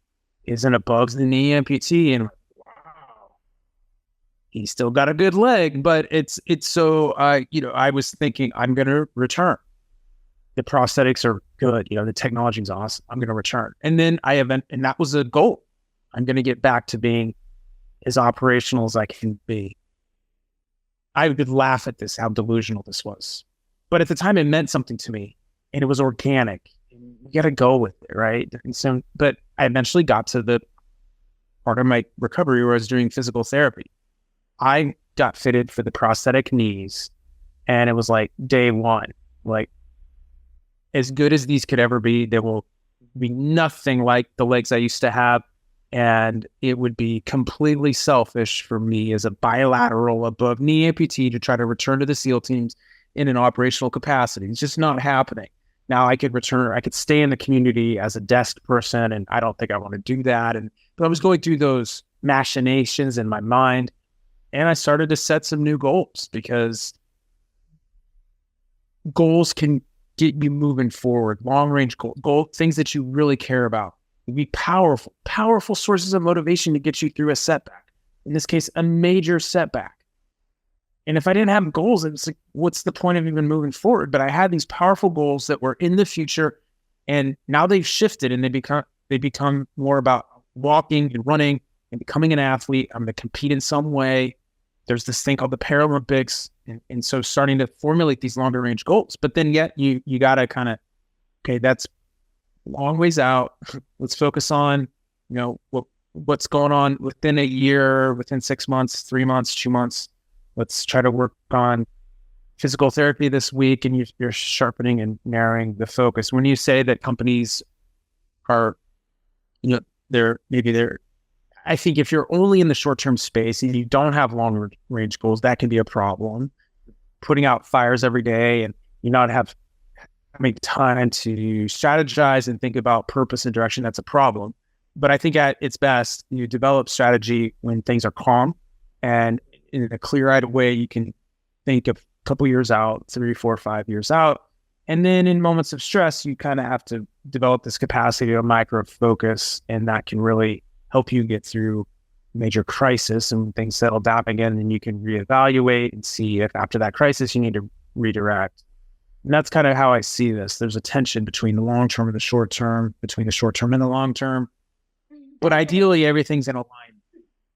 isn't above the knee amputee. And he's still got a good leg, but it's so, I was thinking I'm going to return. The prosthetics are good. The technology is awesome. I'm going to return. And then and that was a goal. I'm going to get back to being as operational as I can be. I would laugh at this, how delusional this was. But at the time it meant something to me and it was organic. You got to go with it, right? And so, but I eventually got to the part of my recovery where I was doing physical therapy. I got fitted for the prosthetic knees and it was like day one, like as good as these could ever be, there will be nothing like the legs I used to have. And it would be completely selfish for me as a bilateral above knee amputee to try to return to the SEAL teams in an operational capacity. It's just not happening. Now I could stay in the community as a desk person, and I don't think I want to do that. But I was going through those machinations in my mind, and I started to set some new goals because goals can get you moving forward. Long range goal, things that you really care about. Be powerful sources of motivation to get you through a setback. In this case, a major setback. And if I didn't have goals, it's like, what's the point of even moving forward? But I had these powerful goals that were in the future, and now they've shifted and they become more about walking and running and becoming an athlete. I'm going to compete in some way. There's this thing called the Paralympics, and so starting to formulate these longer range goals. But then yet you got to kind of, okay, that's long ways out. Let's focus on, what's going on within a year, within 6 months, 3 months, 2 months. Let's try to work on physical therapy this week, and you're sharpening and narrowing the focus. When you say that companies are, I think if you're only in the short-term space and you don't have long-range goals, that can be a problem. Putting out fires every day and you not have make time to strategize and think about purpose and direction, that's a problem. But I think at its best, you develop strategy when things are calm and in a clear-eyed way. You can think of a couple years out, 3, 4, 5 years out, And then in moments of stress, you kind of have to develop this capacity to micro focus, and that can really help you get through major crisis and things settle down again. And you can reevaluate and see if after that crisis, you need to redirect. And that's kind of how I see this. There's a tension between the long term and the short term, between the short term and the long term. But ideally, everything's in alignment.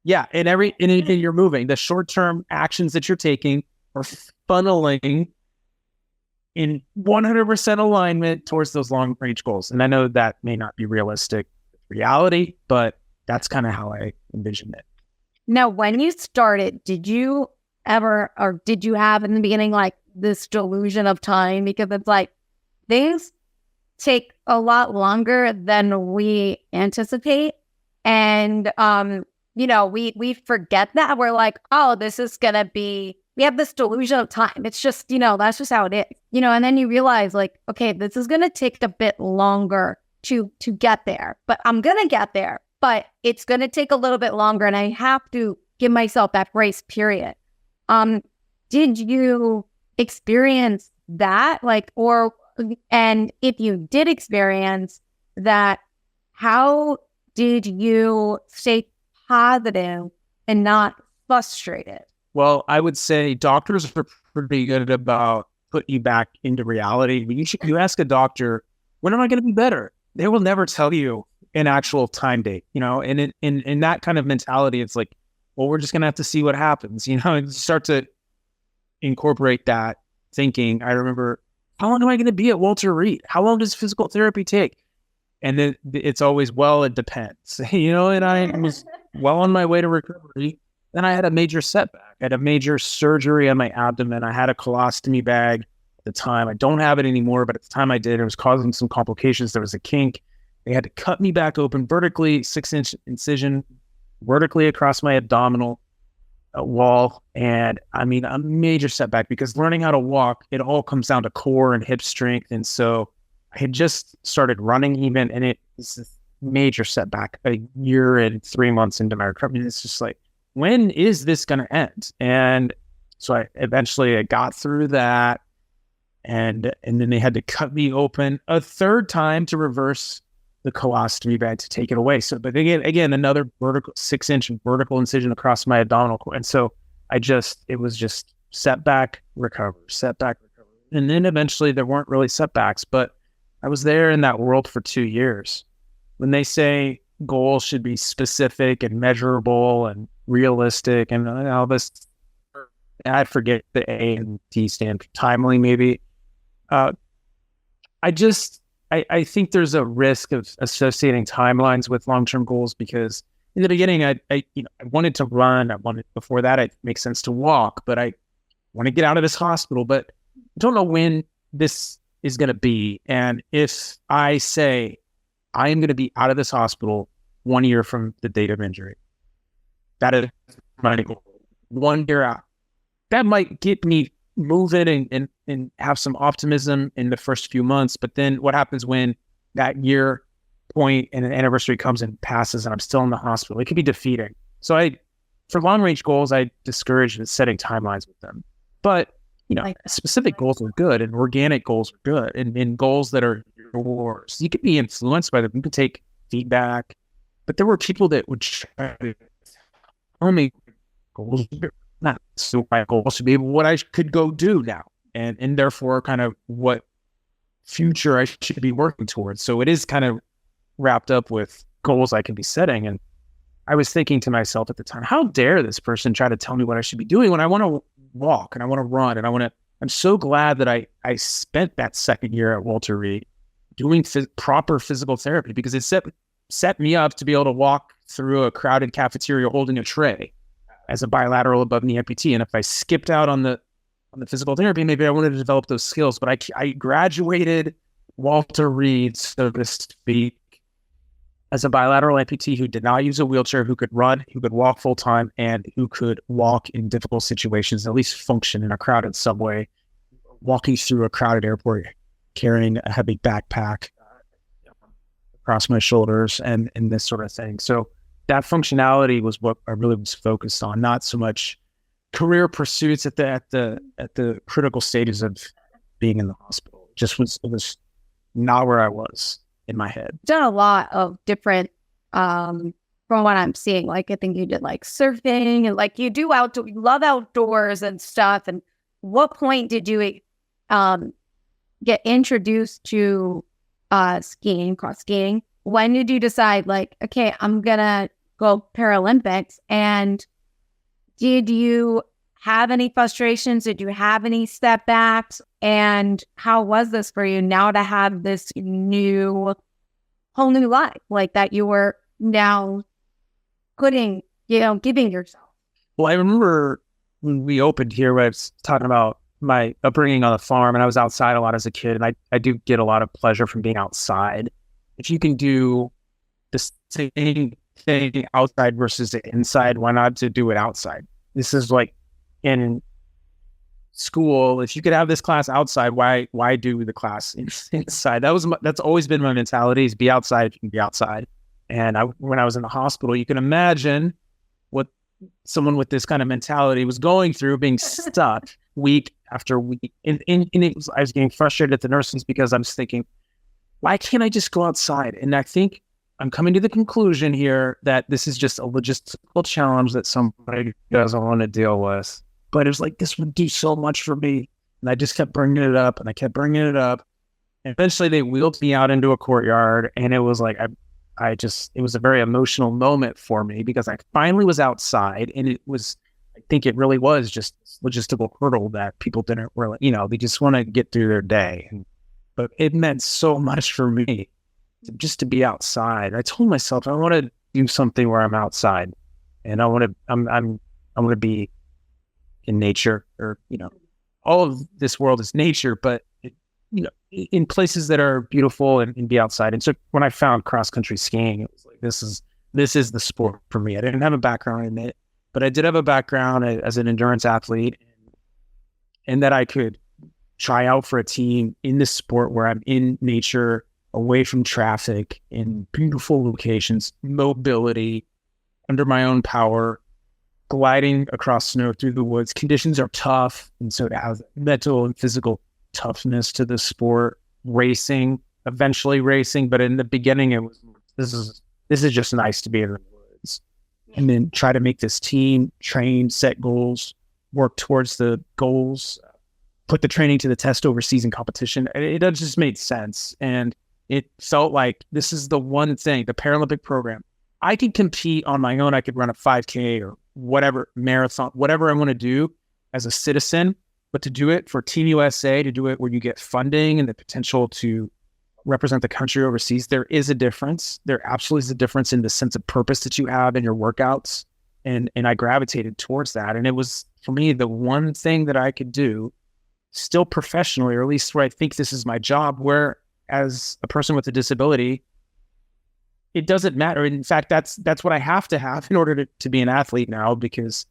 Yeah, and anything you're moving, the short term actions that you're taking are funneling in 100% alignment towards those long range goals. And I know that may not be realistic reality, but that's kind of how I envision it.
Now, when you started, did you ever, or did you have in the beginning, like this delusion of time? Because it's like things take a lot longer than we anticipate. And, we forget that. We're like, oh, this is going to be, we have this delusion of time. It's just, that's just how it is, and then you realize like, okay, this is going to take a bit longer to get there, but I'm going to get there, but it's going to take a little bit longer. And I have to give myself that grace period. Did you experience that? And if you did experience that, how did you stay positive and not frustrated?
Well, I would say doctors are pretty good about putting you back into reality. You ask a doctor, when am I going to be better? They will never tell you an actual time date, and in that kind of mentality, it's like, well, we're just going to have to see what happens, and start to incorporate that thinking. I remember, how long am I going to be at Walter Reed? How long does physical therapy take? And then it's always, well, it depends, and I was well on my way to recovery. Then I had a major setback. I had a major surgery on my abdomen. I had a colostomy bag at the time. I don't have it anymore, but at the time I did, it was causing some complications. There was a kink. They had to cut me back open vertically, 6-inch incision vertically across my abdominal wall. And I mean, a major setback, because learning how to walk, it all comes down to core and hip strength. And so I had just started running even, and it was a major setback a year and 3 months into my recovery. It's just like, when is this going to end? And so I got through that, and then they had to cut me open a third time to reverse the colostomy bag to take it away. So, but again, another 6-inch vertical incision across my abdominal cord. And so it was just setback, recover. And then eventually there weren't really setbacks, but I was there in that world for 2 years. When they say goals should be specific and measurable and realistic and all this, I forget the A and T stand for timely, maybe. I think there's a risk of associating timelines with long-term goals, because in the beginning, I wanted to run. Before that, it makes sense to walk, but I want to get out of this hospital, but I don't know when this is going to be. And if I say I am going to be out of this hospital 1 year from the date of injury, that is my goal. 1 year out. That might get me moving and have some optimism in the first few months. But then what happens when that year point and an anniversary comes and passes and I'm still in the hospital? It could be defeating. So for long range goals, I discourage setting timelines with them. But specific goals are good, and organic goals are good, and goals that are yours. You could be influenced by them. You could take feedback, but there were people that would try to tell me goals, not so my goals should be what I could go do now, and therefore kind of what future I should be working towards. So it is kind of wrapped up with goals I can be setting. And I was thinking to myself at the time, how dare this person try to tell me what I should be doing when I want to walk and I want to run and I'm so glad that I spent that second year at Walter Reed doing proper physical therapy, because it set me up to be able to walk through a crowded cafeteria holding a tray as a bilateral above knee amputee. And if I skipped out on the physical therapy, maybe I wanted to develop those skills. But I graduated Walter Reed, so to speak, as a bilateral amputee who did not use a wheelchair, who could run, who could walk full time, and who could walk in difficult situations, at least function in a crowded subway, walking through a crowded airport, carrying a heavy backpack across my shoulders and this sort of thing. So that functionality was what I really was focused on, not so much career pursuits at the critical stages of being in the hospital. it was not where I was in my head.
Done a lot of different, from what I'm seeing, like I think you did like surfing and like you love outdoors and stuff. And what point did you get introduced to skiing, cross skiing? When did you decide like, okay, I'm gonna go Paralympics? And did you have any frustrations? Did you have any step backs? And how was this for you now to have this whole new life, like that you were now giving yourself?
Well, I remember when we opened here, where I was talking about my upbringing on the farm, and I was outside a lot as a kid, and I do get a lot of pleasure from being outside. If you can do the same thing outside versus the inside, why not to do it outside? This is like in school. If you could have this class outside, why do the class inside? That's always been my mentality: is be outside if you can be outside. And when I was in the hospital, you can imagine what someone with this kind of mentality was going through, being stuck week after week. And I was getting frustrated at the nurses because I was thinking, why can't I just go outside? And I think I'm coming to the conclusion here that this is just a logistical challenge that somebody doesn't want to deal with. But it was like, this would do so much for me. And I just kept bringing it up, and I kept bringing it up. And eventually they wheeled me out into a courtyard, and it was like, it was a very emotional moment for me because I finally was outside, and I think it really was just this logistical hurdle that people didn't really, they just want to get through their day. But it meant so much for me just to be outside. I told myself I want to do something where I'm outside, and I want to be in nature, or all of this world is nature, but in places that are beautiful and be outside. And so when I found cross country skiing, it was like, this is the sport for me. I didn't have a background in it, but I did have a background as an endurance athlete, and that I could try out for a team in this sport where I'm in nature, away from traffic, in beautiful locations, mobility, under my own power, gliding across snow through the woods. Conditions are tough, and so to have mental and physical toughness to the sport, eventually racing, but in the beginning it was, this is just nice to be in the woods. And then try to make this team, train, set goals, work towards the goals, put the training to the test overseas in competition. It just made sense. And it felt like this is the one thing, the Paralympic program. I could compete on my own. I could run a 5K or whatever, marathon, whatever I want to do as a citizen, but to do it for Team USA, to do it where you get funding and the potential to represent the country overseas, there is a difference. There absolutely is a difference in the sense of purpose that you have in your workouts. And I gravitated towards that. And it was, for me, the one thing that I could do still professionally, or at least where I think this is my job, where as a person with a disability, it doesn't matter. In fact, that's what I have to have in order to be an athlete now, because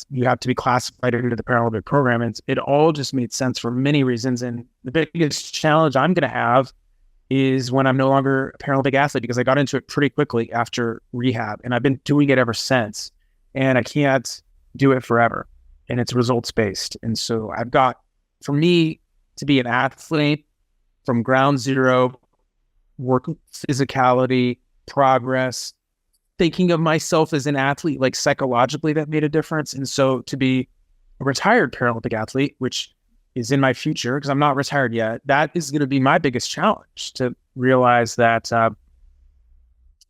you have to be classified into the Paralympic program. And it all just made sense for many reasons. And the biggest challenge I'm going to have is when I'm no longer a Paralympic athlete, because I got into it pretty quickly after rehab, and I've been doing it ever since. And I can't do it forever, and it's results-based. And so I've got, for me, to be an athlete from ground zero, work physicality, progress, thinking of myself as an athlete, like psychologically, that made a difference. And so to be a retired Paralympic athlete, which is in my future, because I'm not retired yet, that is going to be my biggest challenge, to realize that, I'm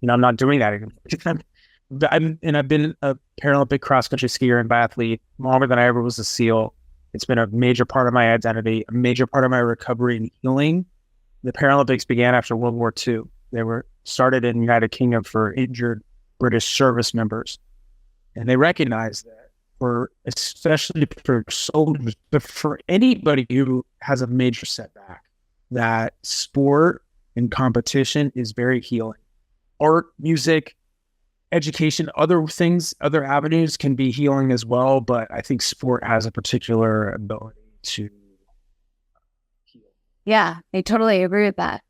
not doing that anymore. I've been a Paralympic cross-country skier and biathlete longer than I ever was a SEAL. It's been a major part of my identity, a major part of my recovery and healing. The Paralympics began after World War II. They were started in the United Kingdom for injured British service members. And they recognized that especially for soldiers, but for anybody who has a major setback, that sport and competition is very healing. Art, music, education, other things, other avenues can be healing as well, but I think sport has a particular ability to heal.
Yeah, I totally agree with that.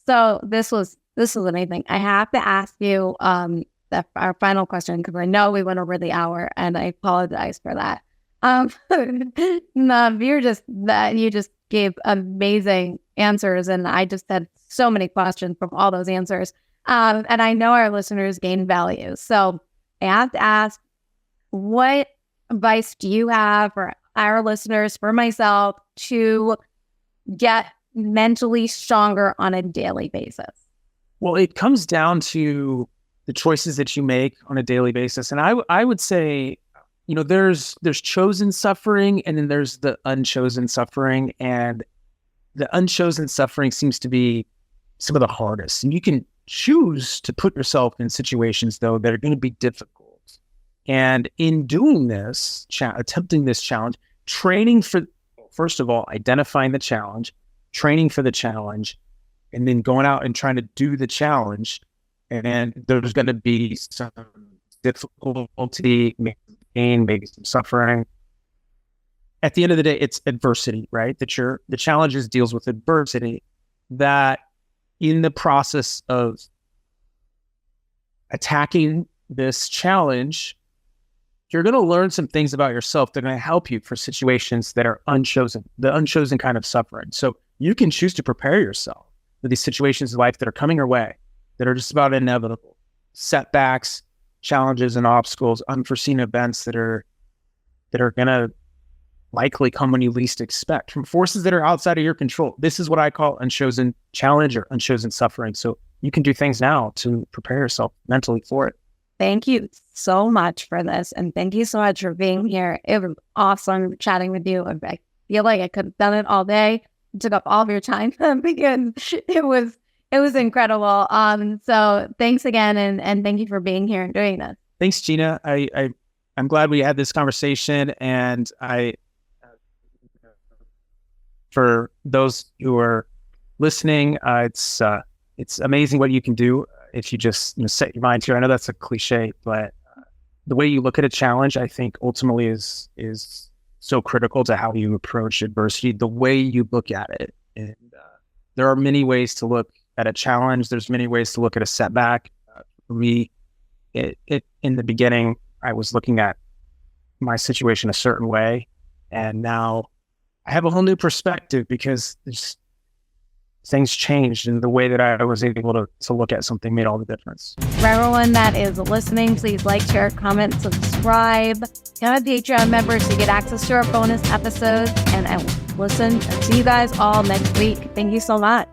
So this was amazing. I have to ask you our final question, because I know we went over the hour, and I apologize for that. No, you just gave amazing answers, and I just had so many questions from all those answers. And I know our listeners gain value. So I have to ask, what advice do you have for our listeners, for myself, to get mentally stronger on a daily basis?
Well, it comes down to the choices that you make on a daily basis. And I would say, there's chosen suffering, and then there's the unchosen suffering. And the unchosen suffering seems to be some of the hardest. And you can choose to put yourself in situations, though, that are going to be difficult. And in doing this, attempting this challenge, training for, first of all, identifying the challenge, training for the challenge, and then going out and trying to do the challenge. And there's going to be some difficulty, maybe pain, maybe some suffering. At the end of the day, it's adversity, right? The challenges deals with adversity. That in the process of attacking this challenge, you're going to learn some things about yourself that are going to help you for situations that are unchosen, the unchosen kind of suffering. So you can choose to prepare yourself for these situations in life that are coming your way, that are just about inevitable. Setbacks, challenges and obstacles, unforeseen events that are going to likely come when you least expect, from forces that are outside of your control. This is what I call unchosen challenge or unchosen suffering. So you can do things now to prepare yourself mentally for it.
Thank you so much for this. And thank you so much for being here. It was awesome chatting with you. I feel like I could have done it all day. It took up all of your time because it was incredible. So thanks again. And thank you for being here and doing this.
Thanks, Gina. I'm glad we had this conversation, and for those who are listening, it's amazing what you can do if you just set your mind to it. I know that's a cliche, but the way you look at a challenge, I think ultimately is so critical to how you approach adversity. The way you look at it, and there are many ways to look at a challenge. There's many ways to look at a setback. For me, in the beginning, I was looking at my situation a certain way, and now I have a whole new perspective because things changed, and the way that I was able to look at something made all the difference.
For everyone that is listening, please like, share, comment, subscribe. Become a Patreon member to get access to our bonus episodes, and I will listen and see you guys all next week. Thank you so much.